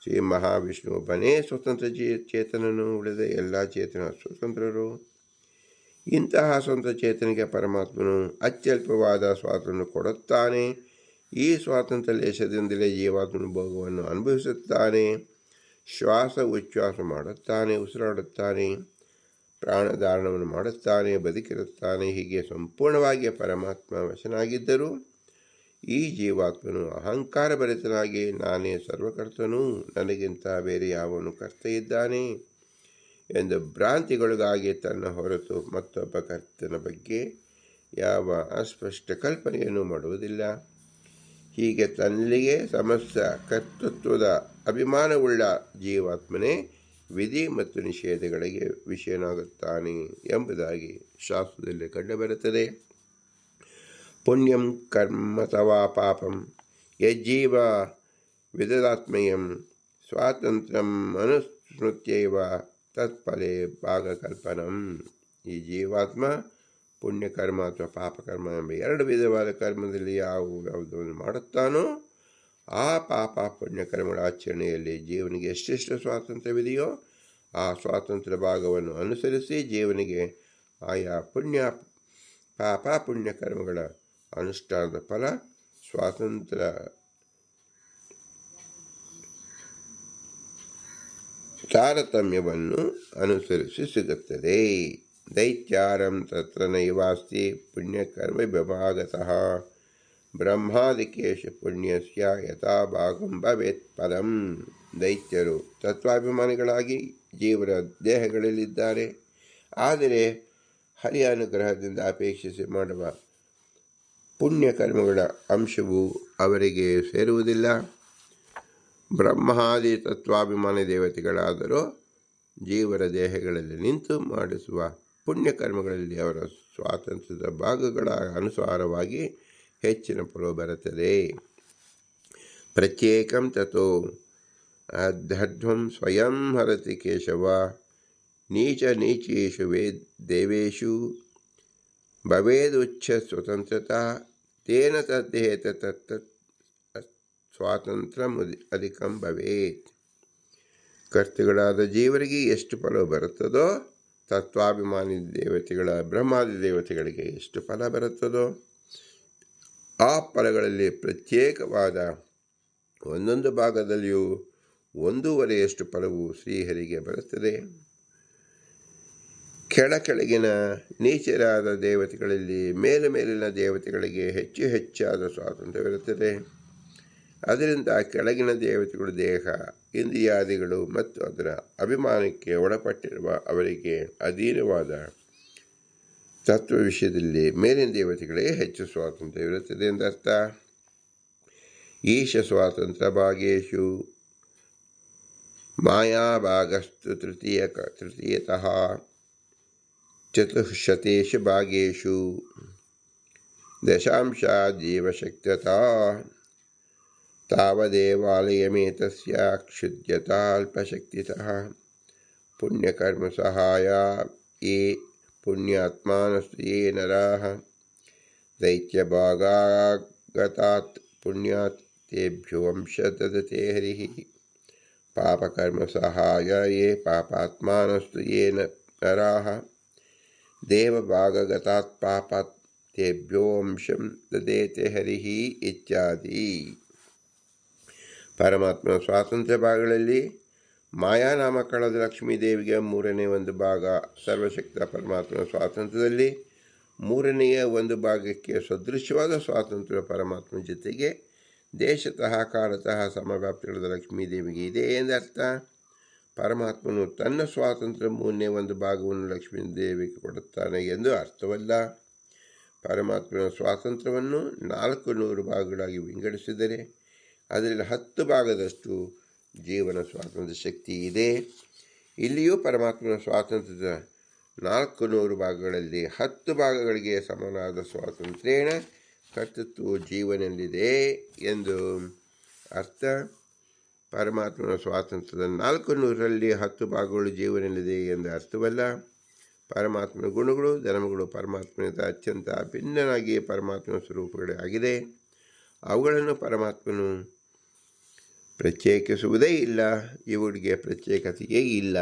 ಶ್ರೀ ಮಹಾವಿಷ್ಣು ಒಬ್ಬನೇ ಸ್ವತಂತ್ರ ಚೇತನನು, ಉಳಿದ ಎಲ್ಲ ಚೇತನ ಸ್ವತಂತ್ರರು. ಇಂತಹ ಸ್ವಂತ ಚೇತನಿಗೆ ಪರಮಾತ್ಮನು ಅತ್ಯಲ್ಪವಾದ ಸ್ವಾತಂತ್ರ್ಯ ಕೊಡುತ್ತಾನೆ. ಈ ಸ್ವಾತಂತ್ರ್ಯ ಲೇಷದಿಂದಲೇ ಜೀವಾತ್ಮನು ಭೋಗವನ್ನು ಅನುಭವಿಸುತ್ತಾನೆ. ಶ್ವಾಸ ಉಚ್ಛ್ವಾಸ ಮಾಡುತ್ತಾನೆ, ಉಸಿರಾಡುತ್ತಾನೆ, ಪ್ರಾಣಧಾರಣವನ್ನು ಮಾಡುತ್ತಾನೆ, ಬದುಕಿರುತ್ತಾನೆ. ಹೀಗೆ ಸಂಪೂರ್ಣವಾಗಿ ಪರಮಾತ್ಮ ವಶನಾಗಿದ್ದರೂ ಈ ಜೀವಾತ್ಮನು ಅಹಂಕಾರ ಭರಿತನಾಗಿ ನಾನೇ ಸರ್ವಕರ್ತನು, ನನಗಿಂತ ಬೇರೆ ಯಾವನು ಕರ್ತ ಇದ್ದಾನೆ ಎಂದು ಭ್ರಾಂತಿಗೊಳಗಾಗಿ ತನ್ನ ಹೊರತು ಮತ್ತೊಬ್ಬ ಕರ್ತನ ಬಗ್ಗೆ ಯಾವ ಅಸ್ಪಷ್ಟ ಕಲ್ಪನೆಯನ್ನು ಮಾಡುವುದಿಲ್ಲ. ಹೀಗೆ ತನ್ನಲ್ಲಿಗೆ ಸಮಸ್ತ ಕರ್ತೃತ್ವದ ಅಭಿಮಾನವುಳ್ಳ ಜೀವಾತ್ಮನೇ ವಿಧಿ ಮತ್ತು ನಿಷೇಧಗಳಿಗೆ ವಿಷಯನಾಗುತ್ತಾನೆ ಎಂಬುದಾಗಿ ಶಾಸ್ತ್ರದಲ್ಲಿ ಕಂಡುಬರುತ್ತದೆ. ಪುಣ್ಯಂ ಕರ್ಮ ಅಥವಾ ಪಾಪಂ ಯಜ್ಜೀವ ವಿದದಾತ್ಮಯಂ ಸ್ವಾತಂತ್ರ್ಯಂ ಅನುಸ್ಮೃತ್ಯೈವ ತತ್ಫಲೆ ಭಾಗಕಲ್ಪನಂ. ಈ ಜೀವಾತ್ಮ ಪುಣ್ಯಕರ್ಮ ಅಥವಾ ಪಾಪಕರ್ಮ ಎಂಬ 2 ವಿಧವಾದ ಕರ್ಮದಲ್ಲಿ ಯಾವುದನ್ನು ಮಾಡುತ್ತಾನೋ ಆ ಪಾಪ ಪುಣ್ಯಕರ್ಮಗಳ ಆಚರಣೆಯಲ್ಲಿ ಜೀವನಿಗೆ ಎಷ್ಟೆಷ್ಟು ಸ್ವಾತಂತ್ರ್ಯವಿದೆಯೋ ಆ ಸ್ವಾತಂತ್ರ್ಯ ಭಾಗವನ್ನು ಅನುಸರಿಸಿ ಜೀವನಿಗೆ ಆಯಾ ಪಾಪ ಪುಣ್ಯಕರ್ಮಗಳ ಅನುಷ್ಠಾನದ ಫಲ ಸ್ವಾತಂತ್ರ್ಯ ತಾರತಮ್ಯವನ್ನು ಅನುಸರಿಸಿ ಸಿಗುತ್ತದೆ. ದೈತ್ಯಾರಂ ತತ್ರ ನೈವಾಸ್ತಿ ಪುಣ್ಯಕರ್ಮ ವಿಭಾಗತಃ ಬ್ರಹ್ಮಾದಿಕೇಶ ಪುಣ್ಯಸ್ಯ ಯಥಾ ಭಾಗಂ ಭವೇತ್ ಪದಂ. ದೈತ್ಯರು ತತ್ವಾಭಿಮಾನಿಗಳಾಗಿ ಜೀವರ ದೇಹಗಳಲ್ಲಿದ್ದಾರೆ. ಆದರೆ ಹರಿಯ ಅನುಗ್ರಹದಿಂದ ಅಪೇಕ್ಷಿಸಿ ಮಾಡುವ ಪುಣ್ಯಕರ್ಮಗಳ ಅಂಶವು ಅವರಿಗೆ ಸೇರುವುದಿಲ್ಲ. ಬ್ರಹ್ಮಾದಿ ತತ್ವಾಭಿಮಾನಿ ದೇವತೆಗಳಾದರೂ ಜೀವರ ದೇಹಗಳಲ್ಲಿ ನಿಂತು ಮಾಡಿಸುವ ಪುಣ್ಯಕರ್ಮಗಳಲ್ಲಿ ಅವರ ಸ್ವಾತಂತ್ರ್ಯದ ಭಾಗಗಳ ಅನುಸಾರವಾಗಿ ಹೆಚ್ಚಿನ ಫಲ ಬರುತ್ತದೆ. ಪ್ರತ್ಯೇಕಂ ತಥೋ ಅಧ್ಯಾತ್ಮಂ ಸ್ವಯಂ ಹರತಿ ಕೇಶವ ನೀಚೇಷು ದೇವೇಶು ಭವೇದುಚ್ಛ ಸ್ವತಂತ್ರತಾ ತೇನ ತದ್ದೇತ ತತ್ ಸ್ವಾತಂತ್ರ್ಯ ಅಧಿಕಂ ಭವೇತ್. ಕರ್ತೃಗಳಾದ ಜೀವರಿಗೆ ಎಷ್ಟು ಫಲ ಬರುತ್ತದೋ ತತ್ವಾಭಿಮಾನಿ ದೇವತೆಗಳ ಬ್ರಹ್ಮಾದಿ ದೇವತೆಗಳಿಗೆ ಎಷ್ಟು ಫಲ ಬರುತ್ತದೋ ಆ ಫಲಗಳಲ್ಲಿ ಪ್ರತ್ಯೇಕವಾದ ಒಂದೊಂದು ಭಾಗದಲ್ಲಿಯೂ 1.5 ಫಲವು ಶ್ರೀಹರಿಗೆ ಬರುತ್ತದೆ. ಕೆಳಗಿನ ನೀಚರಾದ ದೇವತೆಗಳಲ್ಲಿ ಮೇಲಿನ ದೇವತೆಗಳಿಗೆ ಹೆಚ್ಚಾದ ಸ್ವಾತಂತ್ರ್ಯವಿರುತ್ತದೆ. ಅದರಿಂದ ಕೆಳಗಿನ ದೇವತೆಗಳು ದೇಹ ಇಂದ್ರಿಯಾದಿಗಳು ಮತ್ತು ಅದರ ಅಭಿಮಾನಕ್ಕೆ ಒಳಪಟ್ಟಿರುವ ಅವರಿಗೆ ಅಧೀನವಾದ ತತ್ವ ವಿಷಯದಲ್ಲಿ ಮೇಲಿನ ದೇವತೆಗಳಿಗೆ ಹೆಚ್ಚು ಸ್ವಾತಂತ್ರ್ಯವಿರುತ್ತದೆ ಎಂದರ್ಥ. ಈಶ ಸ್ವಾತಂತ್ರ್ಯ ಭಾಗೇಶು ಮಾಯಾಭಾಗಸ್ತು ತೃತೀಯತಃ ಚತುಃಶತೇಷು ಭಾಗೇಷು ದಶಾಂಶ ಜೀವಶಕ್ತತಾ ತಾವದೇವಾಲಯಮೇತಸ್ಯ ಕ್ಷುದ್ಯತಾಲ್ಪಶಕ್ತಿತಃ ಪುಣ್ಯಕರ್ಮಸಹಾಯ ಯೇ ಪುಣ್ಯಾತ್ಮಾನಸ್ತು ಯೇ ನರಾಃ ದೈತ್ಯಭಾಗಾಗತಾತ್ ಪುಣ್ಯಾತ್ ತೇಭ್ಯೋ ವಂಶ ದದತೆ ಹರಿಃ ಪಾಪಕರ್ಮಸಹಾಯ ಯೇ ಪಾಪಾತ್ಮಾನಸ್ತು ಯೇ ನರಾಃ ದೇವಭಾಗಗತಾತ್ ಪಾಪಾತ್ ತೇಭ್ಯೋ ವಂಶಂ ದದೇತೆ ಹರಿಃ ಇತ್ಯಾದಿ. ಪರಮಾತ್ಮನ ಸ್ವಾತಂತ್ರ್ಯ ಭಾಗಗಳಲ್ಲಿ ಮಾಯಾನಾಮಕಳಾದ ಲಕ್ಷ್ಮೀದೇವಿಗೆ 3ನೇ ಒಂದು ಭಾಗ, ಸರ್ವಶಕ್ತ ಪರಮಾತ್ಮನ ಸ್ವಾತಂತ್ರ್ಯದಲ್ಲಿ 3ನೇ ಒಂದು ಭಾಗಕ್ಕೆ ಸದೃಶವಾದ ಸ್ವಾತಂತ್ರ್ಯ ಪರಮಾತ್ಮನ ಜೊತೆಗೆ ದೇಶತಃ ಕಾಲತಃ ಸಮವ್ಯಾಪ್ತಿಗಳಾದ ಲಕ್ಷ್ಮೀದೇವಿಗೆ ಇದೆ ಎಂದರ್ಥ. ಪರಮಾತ್ಮನು ತನ್ನ ಸ್ವಾತಂತ್ರ್ಯ 3ನೇ ಒಂದು ಭಾಗವನ್ನು ಲಕ್ಷ್ಮೀದೇವಿಗೆ ಕೊಡುತ್ತಾನೆ ಎಂದು ಅರ್ಥವಲ್ಲ. ಪರಮಾತ್ಮನ ಸ್ವಾತಂತ್ರ್ಯವನ್ನು 400 ಭಾಗಗಳಾಗಿ ವಿಂಗಡಿಸಿದರೆ ಅದರಲ್ಲಿ 10 ಭಾಗದಷ್ಟು ಜೀವನ ಸ್ವಾತಂತ್ರ್ಯ ಶಕ್ತಿ ಇದೆ. ಇಲ್ಲಿಯೂ ಪರಮಾತ್ಮನ ಸ್ವಾತಂತ್ರ್ಯದ 400 ಭಾಗಗಳಲ್ಲಿ 10 ಭಾಗಗಳಿಗೆ ಸಮನಾದ ಸ್ವಾತಂತ್ರ್ಯೇಣ ಕರ್ತೃತ್ವ ಜೀವನಲ್ಲಿದೆ ಎಂದು ಅರ್ಥ. ಪರಮಾತ್ಮನ ಸ್ವಾತಂತ್ರ್ಯದ 400ರಲ್ಲಿ 10 ಭಾಗಗಳು ಜೀವನಲ್ಲಿದೆ ಎಂದು ಅರ್ಥವಲ್ಲ. ಪರಮಾತ್ಮನ ಗುಣಗಳು ಧರ್ಮಗಳು ಪರಮಾತ್ಮನಿಂದ ಅತ್ಯಂತ ಭಿನ್ನನಾಗಿ ಪರಮಾತ್ಮನ ಸ್ವರೂಪಗಳೇ ಆಗಿದೆ. ಅವುಗಳನ್ನು ಪರಮಾತ್ಮನು ಪ್ರತ್ಯೇಕಿಸುವುದೇ ಇಲ್ಲ. ಇವುಗಳಿಗೆ ಪ್ರತ್ಯೇಕತೆಯೇ ಇಲ್ಲ.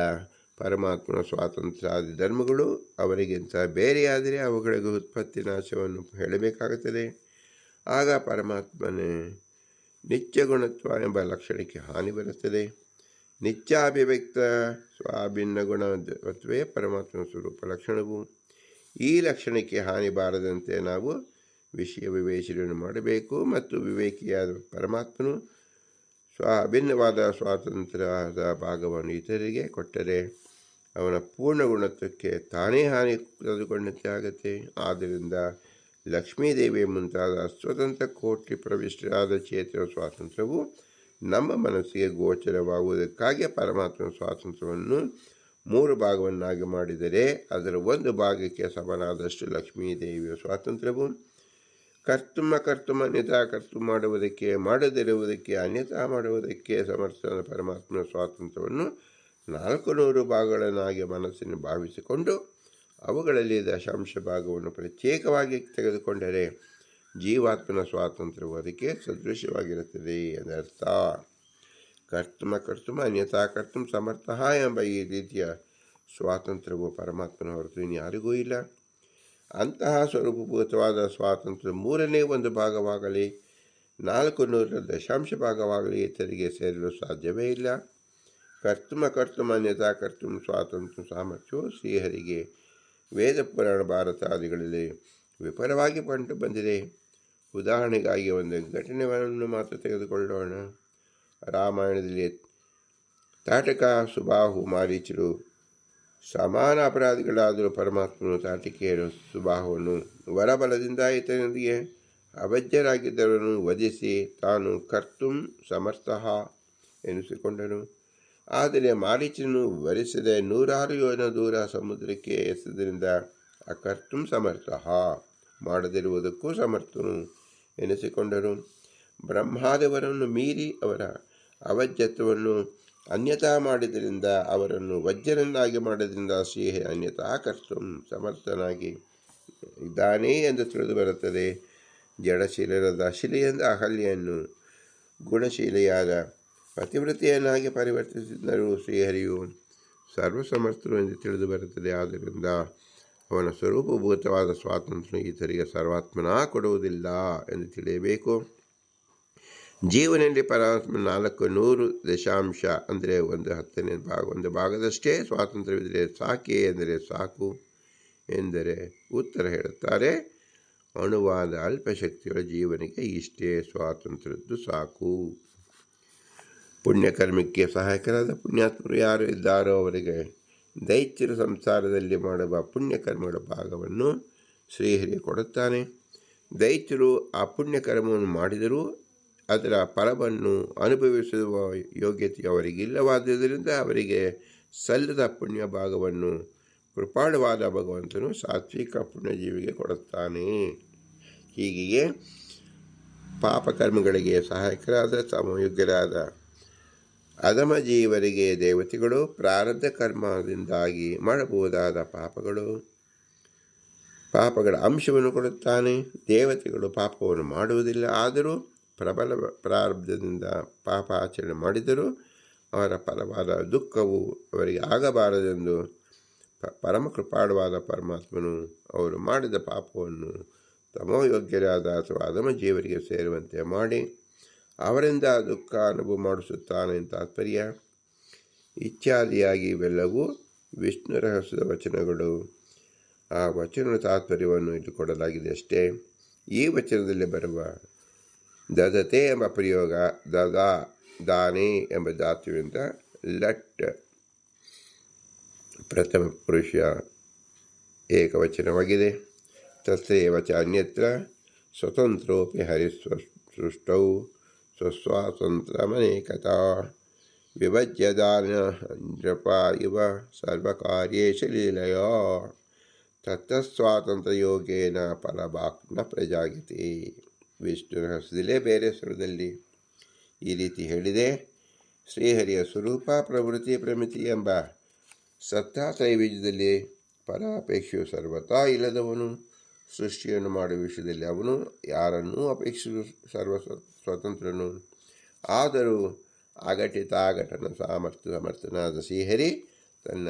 ಪರಮಾತ್ಮನ ಸ್ವಾತಂತ್ರ್ಯ ಆದಿ ಧರ್ಮಗಳು ಅವರಿಗಿಂತ ಬೇರೆಯಾದರೆ ಅವುಗಳಿಗೆ ಉತ್ಪತ್ತಿ ನಾಶವನ್ನು ಹೇಳಬೇಕಾಗುತ್ತದೆ. ಆಗ ಪರಮಾತ್ಮನ ನಿತ್ಯ ಗುಣತ್ವ ಎಂಬ ಲಕ್ಷಣಕ್ಕೆ ಹಾನಿ ಬರುತ್ತದೆ. ನಿತ್ಯಾಭಿವ್ಯಕ್ತ ಸ್ವಾಭಿನ್ನ ಗುಣತ್ವೇ ಪರಮಾತ್ಮನ ಸ್ವರೂಪ ಲಕ್ಷಣವು. ಈ ಲಕ್ಷಣಕ್ಕೆ ಹಾನಿ ಬಾರದಂತೆ ನಾವು ವಿಷಯ ವಿವೇಚನೆಯನ್ನು ಮಾಡಬೇಕು ಮತ್ತು ವಿವೇಕಿಯಾದ ಪರಮಾತ್ಮನು ಅಭಿನ್ನವಾದ ಸ್ವಾತಂತ್ರ್ಯದ ಭಾಗವನ್ನು ಇತರರಿಗೆ ಕೊಟ್ಟರೆ ಅವನ ಪೂರ್ಣ ಗುಣತ್ವಕ್ಕೆ ತಾನೇ ಹಾನಿ ತೆಗೆದುಕೊಂಡಂತೆ ಆಗುತ್ತೆ. ಆದ್ದರಿಂದ ಲಕ್ಷ್ಮೀದೇವಿ ಮುಂತಾದ ಸ್ವತಂತ್ರ ಕೋಟಿ ಪ್ರವಿಷ್ಟರಾದ ಚೇತನ ಸ್ವಾತಂತ್ರ್ಯವು ನಮ್ಮ ಮನಸ್ಸಿಗೆ ಗೋಚರವಾಗುವುದಕ್ಕಾಗಿ ಪರಮಾತ್ಮನ ಸ್ವಾತಂತ್ರ್ಯವನ್ನು 3 ಭಾಗವನ್ನಾಗಿ ಮಾಡಿದರೆ ಅದರ 1 ಭಾಗಕ್ಕೆ ಸಮನಾದಷ್ಟು ಲಕ್ಷ್ಮೀದೇವಿಯ ಸ್ವಾತಂತ್ರ್ಯವು ಕರ್ತುಮ ಅನ್ಯತಾ ಕರ್ತು ಮಾಡುವುದಕ್ಕೆ, ಮಾಡದಿರುವುದಕ್ಕೆ, ಅನ್ಯತಾ ಮಾಡುವುದಕ್ಕೆ ಸಮರ್ಥನ ಪರಮಾತ್ಮನ ಸ್ವಾತಂತ್ರ್ಯವನ್ನು 400 ಭಾಗಗಳನ್ನಾಗಿ ಮನಸ್ಸನ್ನು ಭಾವಿಸಿಕೊಂಡು ಅವುಗಳಲ್ಲಿ ದಶಾಂಶ ಭಾಗವನ್ನು ಪ್ರತ್ಯೇಕವಾಗಿ ತೆಗೆದುಕೊಂಡರೆ ಜೀವಾತ್ಮನ ಸ್ವಾತಂತ್ರ್ಯವು ಅದಕ್ಕೆ ಸದೃಶವಾಗಿರುತ್ತದೆ ಎಂದರ್ಥ. ಕರ್ತುಮ ಅನ್ಯತಾ ಕರ್ತುಂ ಸಮರ್ಥ ಎಂಬ ಈ ರೀತಿಯ ಸ್ವಾತಂತ್ರ್ಯವು ಪರಮಾತ್ಮನ ಹೊರತು ಇನ್ಯಾರಿಗೂ ಇಲ್ಲ. ಅಂತಹ ಸ್ವರೂಪಭೂತವಾದ ಸ್ವಾತಂತ್ರ್ಯ 3ನೇ ಒಂದು ಭಾಗವಾಗಲಿ 400ರ ದಶಾಂಶ ಭಾಗವಾಗಲಿ ಇತರಿಗೆ ಸೇರಲು ಸಾಧ್ಯವೇ ಇಲ್ಲ. ಕರ್ತುಮ ಅನ್ಯತಾ ಕರ್ತುಂ ಸ್ವಾತಂತ್ರ್ಯ ಸಾಮರ್ಥ್ಯವು ಶ್ರೀಹರಿಗೆ ವೇದ ಪುರಾಣ ಭಾರತಾದಿಗಳಲ್ಲಿ ವಿಫಲವಾಗಿ ಕಂಡು ಬಂದಿದೆ. ಉದಾಹರಣೆಗಾಗಿ ಒಂದು ಘಟನೆಯನ್ನು ಮಾತ್ರ ತೆಗೆದುಕೊಳ್ಳೋಣ. ರಾಮಾಯಣದಲ್ಲಿ ತಾಟಕ, ಸುಬಾಹು, ಮಾರೀಚರು ಸಮಾನ ಅಪರಾಧಿಗಳಾದರೂ ಪರಮಾತ್ಮನು ತಾಟಿಕೆಯನ್ನು, ಸುಬಾಹುವನ್ನು ವರಬಲದಿಂದ ಈತನಿಗೆ ಅವಜ್ಯರಾಗಿದ್ದವರನ್ನು ವಧಿಸಿ ತಾನು ಕರ್ತುಂ ಸಮರ್ಥ ಎನಿಸಿಕೊಂಡನು. ಆದರೆ ಮಾರೀಚನು ವರಿಸದೆ 100 ಯೋಜನ ದೂರ ಸಮುದ್ರಕ್ಕೆ ಎಸೆದರಿಂದ ಅಕರ್ತುಂ ಸಮರ್ಥ ಮಾಡದಿರುವುದಕ್ಕೂ ಸಮರ್ಥನು ಎನಿಸಿಕೊಂಡರು. ಬ್ರಹ್ಮಾದೇವರನ್ನು ಮೀರಿ ಅವರ ಅವಜ್ಯತ್ವವನ್ನು ಅನ್ಯತಾ ಮಾಡಿದ್ದರಿಂದ ಅವರನ್ನು ವಜ್ರನನ್ನಾಗಿ ಮಾಡೋದ್ರಿಂದ ಶ್ರೀಹರಿ ಅನ್ಯತಾ ಕರ್ತುಂ ಸಮರ್ಥನಾಗಿ ಇದ್ದಾನೆ ಎಂದು ತಿಳಿದು ಬರುತ್ತದೆ. ಜಡಶೀಲರಾದ ಶಿಲೆಯಿಂದ ಅಹಲ್ಯೆಯನ್ನು ಗುಣಶೀಲೆಯಾದ ಪತಿವ್ರತೆಯನ್ನಾಗಿ ಪರಿವರ್ತಿಸಿದ್ದರೂ ಶ್ರೀಹರಿಯು ಸರ್ವಸಮರ್ಥರು ಎಂದು ತಿಳಿದು ಬರುತ್ತದೆ. ಆದ್ದರಿಂದ ಅವನ ಸ್ವರೂಪಭೂತವಾದ ಸ್ವಾತಂತ್ರ್ಯ ಈತರಿಗೆ ಸರ್ವಾತ್ಮನ ಕೊಡುವುದಿಲ್ಲ ಎಂದು ತಿಳಿಯಬೇಕು. ಜೀವನದಲ್ಲಿ ಪರಮಾತ್ಮ 400 ದಶಾಂಶ ಅಂದರೆ 1/10ನೇ ಭಾಗ, 1 ಭಾಗದಷ್ಟೇ ಸ್ವಾತಂತ್ರ್ಯವಿದ್ದರೆ ಸಾಕೆ ಎಂದರೆ ಸಾಕು ಎಂದರೆ ಉತ್ತರ ಹೇಳುತ್ತಾರೆ. ಅಣುವಾದ ಅಲ್ಪಶಕ್ತಿಗಳ ಜೀವನಿಗೆ ಇಷ್ಟೇ ಸ್ವಾತಂತ್ರ್ಯದ್ದು ಸಾಕು. ಪುಣ್ಯಕರ್ಮಕ್ಕೆ ಸಹಾಯಕರಾದ ಪುಣ್ಯಾತ್ಮರು ಯಾರು ಇದ್ದಾರೋ ಅವರಿಗೆ ದೈತ್ಯರು ಸಂಸಾರದಲ್ಲಿ ಮಾಡುವ ಪುಣ್ಯಕರ್ಮಗಳ ಭಾಗವನ್ನು ಶ್ರೀಹರಿ ಕೊಡುತ್ತಾನೆ. ದೈತ್ಯರು ಆ ಪುಣ್ಯಕರ್ಮವನ್ನು ಮಾಡಿದರೂ ಅದರ ಫಲವನ್ನು ಕೃಪಾಳುವಾದ ಭಗವಂತನು ಸಾತ್ವಿಕ ಪುಣ್ಯಜೀವಿಗೆ ಕೊಡುತ್ತಾನೆ. ಹೀಗೆಯೇ ಪಾಪಕರ್ಮಗಳಿಗೆ ಸಹಾಯಕರಾದ ಸಮಯೋಗ್ಯರಾದ ಅಧಮ ಜೀವರಿಗೆ ದೇವತೆಗಳು ಪ್ರಾರಬ್ಧ ಕರ್ಮದಿಂದಾಗಿ ಮಾಡಬಹುದಾದ ಪಾಪಗಳ ಅಂಶವನ್ನು ಕೊಡುತ್ತಾನೆ. ದೇವತೆಗಳು ಪಾಪವನ್ನು ಮಾಡುವುದಿಲ್ಲ, ಆದರೂ ಪ್ರಬಲ ಪ್ರಾರಬ್ಧದಿಂದ ಪಾಪ ಆಚರಣೆ ಮಾಡಿದರೂ ಅವರ ಫಲವಾದ ದುಃಖವು ಅವರಿಗೆ ಆಗಬಾರದೆಂದು ಪರಮಕೃಪಾಳುವಾದ ಪರಮಾತ್ಮನು ಅವರು ಮಾಡಿದ ಪಾಪವನ್ನು ತಮೋಯೋಗ್ಯರಾದ ಅಥವಾ ಅಧಮ ಜೀವರಿಗೆ ಸೇರುವಂತೆ ಮಾಡಿ ಅವರಿಂದ ದುಃಖ ಅನುಭವ ಮಾಡಿಸುತ್ತಾನೆ ಅಂತ ತಾತ್ಪರ್ಯ. ಇತ್ಯಾದಿಯಾಗಿ ಇವೆಲ್ಲವೂ ವಿಷ್ಣು ರಹಸ್ಯದ ವಚನಗಳು. ಆ ವಚನದ ತಾತ್ಪರ್ಯವನ್ನು ಇಲ್ಲಿ ಕೊಡಲಾಗಿದೆ ಅಷ್ಟೇ. ಈ ವಚನದಲ್ಲಿ ಬರುವ ದದತೆ ಎಂಬ ಪ್ರಯೋಗ ದದಾ ದಾನೆ ಎಂಬ ಧಾತುವಿನಿಂದ ಲಟ್ ಪ್ರಥಮ ಪುರುಷ ಏಕವಚನವಾಗಿದೆ. ತತ್ರೈವ ಚ ಅನ್ಯತ್ರ ಸ್ವತಂತ್ರೋಪಿ ಹರಿಸೃಷ್ಟೌ ಸ್ವಸ್ವಾತಂತ್ರ್ಯಮನೇಕತಾ ವಿಭಜ್ಯದಾನ ನೃಪ ಇವ ಸರ್ವಕಾರ್ಯೇಷ ಲೀಲಯಾ ತತ್ತಸ್ವಾತಂತ್ರ್ಯಯೋಗೇನ ಫಲಭಾಕ್ ನ ಪ್ರಜಾಯತೆ. ವಿಷ್ಣು ರಹಸ್ಯದಲ್ಲೇ ಬೇರೆ ಸ್ವರದಲ್ಲಿ ಈ ರೀತಿ ಹೇಳಿದೆ. ಶ್ರೀಹರಿಯ ಸ್ವರೂಪ ಪ್ರವೃತ್ತಿ ಪ್ರಮಿತಿ ಎಂಬ ಸತ್ತಾತ್ರೈಬೀಜದಲ್ಲಿ ಪರಾಪೇಕ್ಷೆಯು ಸರ್ವತಾ ಇಲ್ಲದವನು. ಸೃಷ್ಟಿಯನ್ನು ಮಾಡುವ ವಿಷಯದಲ್ಲಿ ಅವನು ಯಾರನ್ನೂ ಅಪೇಕ್ಷಿಸಲು ಸ್ವತಂತ್ರನು. ಆದರೂ ಅಘಟಿತಾಘಟನ ಸಮರ್ಥನಾದ ಶ್ರೀಹರಿ ತನ್ನ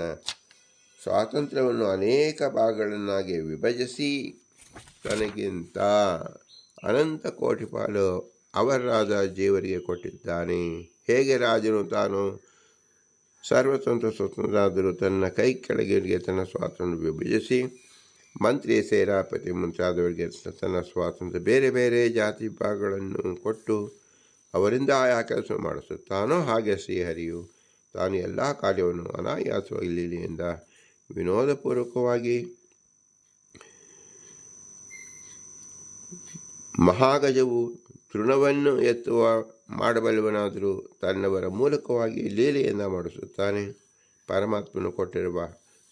ಸ್ವಾತಂತ್ರ್ಯವನ್ನು ಅನೇಕ ಭಾಗಗಳನ್ನಾಗಿ ವಿಭಜಿಸಿ ತನಗಿಂತ ಅನಂತ ಕೋಟಿ ಪಾಲು ಅವರಾದ ಜೀವರಿಗೆ ಕೊಟ್ಟಿದ್ದಾನೆ. ಹೇಗೆ ರಾಜನು ತಾನು ಸ್ವತಂತ್ರನಾದರೂ ತನ್ನ ಕೈ ಕೆಳಗಿರಿಗೆ ತನ್ನ ಸ್ವಾತಂತ್ರ್ಯ ವಿಭಜಿಸಿ ಮಂತ್ರಿ, ಸೇನಾಪತಿ ಮುಂತಾದವರಿಗೆ ತನ್ನ ಸ್ವಾತಂತ್ರ್ಯ ಬೇರೆ ಬೇರೆ ಜಾತಿ ಭಾಗಗಳನ್ನು ಕೊಟ್ಟು ಅವರಿಂದ ಆಯಾ ಕೆಲಸ ಮಾಡಿಸುತ್ತಾನೋ, ಹಾಗೆ ಶ್ರೀಹರಿಯು ತಾನು ಎಲ್ಲ ಕಾರ್ಯವನ್ನು ಅನಾಯಾಸವಾಗಿ ಲೀಲೆಯಿಂದ ವಿನೋದಪೂರ್ವಕವಾಗಿ ಮಹಾಗಜವು ತೃಣವನ್ನು ಎತ್ತುವ ಮಾಡಬಲ್ಲವನಾದರೂ ತನ್ನವರ ಮೂಲಕವಾಗಿ ಲೀಲೆಯಿಂದ ಮಾಡಿಸುತ್ತಾನೆ. ಪರಮಾತ್ಮನು ಕೊಟ್ಟಿರುವ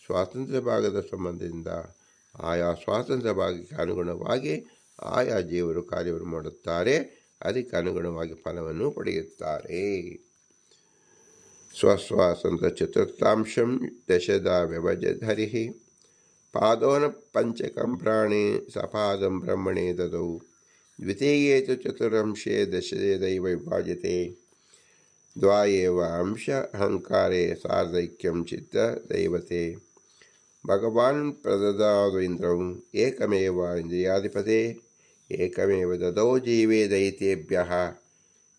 ಸ್ವಾತಂತ್ರ್ಯ ಭಾಗದ ಸಂಬಂಧದಿಂದ ಆಯಾ ಸ್ವಾತಂತ್ರ್ಯ ಭಾಗಕ್ಕೆ ಅನುಗುಣವಾಗಿ ಆಯಾ ಜೀವರು ಕಾರ್ಯವನ್ನು ಮಾಡುತ್ತಾರೆ. ಅದಕ್ಕೆ ಅನುಗುಣವಾಗಿ ಫಲವನ್ನು ಪಡೆಯುತ್ತಾರೆ. ಸ್ವಸ್ವಾತಂತ್ರ್ಯ ಚತುರ್ಥಾಂಶಂ ದಶದ ವ್ಯವಜಧರಿ ಪಾದೋನ ಪಂಚಕಂ ಪ್ರಾಣೇ ಸಪಾದಂ ಬ್ರಹ್ಮಣೇ ದದೌ ದ್ವಿತೀಯೇ ತು ಚತುರಂಶೇ ದಶದೈವ ವಿಭಾಜ್ಯತೆ ದ್ವಾಯೇವ ಅಂಶ ಅಹಂಕಾರೇ ಸಾರ್ಧೈಕ್ಯಂ ಚಿತ್ತ ದೈವತೆ ಭಗವಾನ್ ಪ್ರದದಾದ್ವೇಂದ್ರಂ ಏಕಮೇವ ಇಂದ್ರಿಯಾಧಿಪತೆ ಏಕಮೇವ ದದೌ ಜೀವೇ ದೈತ್ಯೇಭ್ಯಃ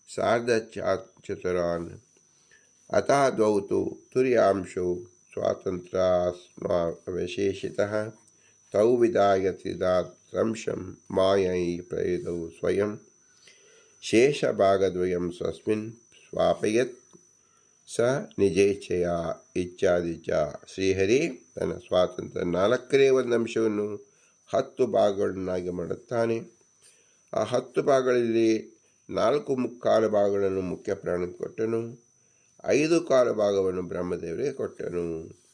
ಸಾರ್ಧಚತುರಾನ್ ಅತಃ ದ್ವೌ ತು ತುರ್ಯಾಂಶೌ ಸ್ವಾತಂತ್ರ್ಯಾಸ್ಮಾವಶೇಷಿತಃ ತೌ ವಿದಾಯ ತ್ರಿದಾತ್ರಂಶಂ ಮಾಯೈ ಪ್ರಯುದೌ ಸ್ವಯಂ ಶೇಷಭಾಗದ್ವಯಂ ಸ್ವಸ್ಮಿನ್ ಸ್ವಾಪಯತ್ ಸ ನಿಜೇಚ್ಛೆಯ ಇತ್ಯಾದಿ ಚ. ಶ್ರೀಹರಿ ತನ್ನ ಸ್ವಾತಂತ್ರ್ಯ 1/4 ಅಂಶವನ್ನು 10 ಭಾಗಗಳನ್ನಾಗಿ ಮಾಡುತ್ತಾನೆ. ಆ 10 ಭಾಗಗಳಲ್ಲಿ 4/3 ಭಾಗಗಳನ್ನು ಮುಖ್ಯ ಪ್ರಾಣಿಗೆ ಕೊಟ್ಟನು, 5/4 ಭಾಗವನ್ನು ಬ್ರಹ್ಮದೇವರಿಗೆ ಕೊಟ್ಟನು.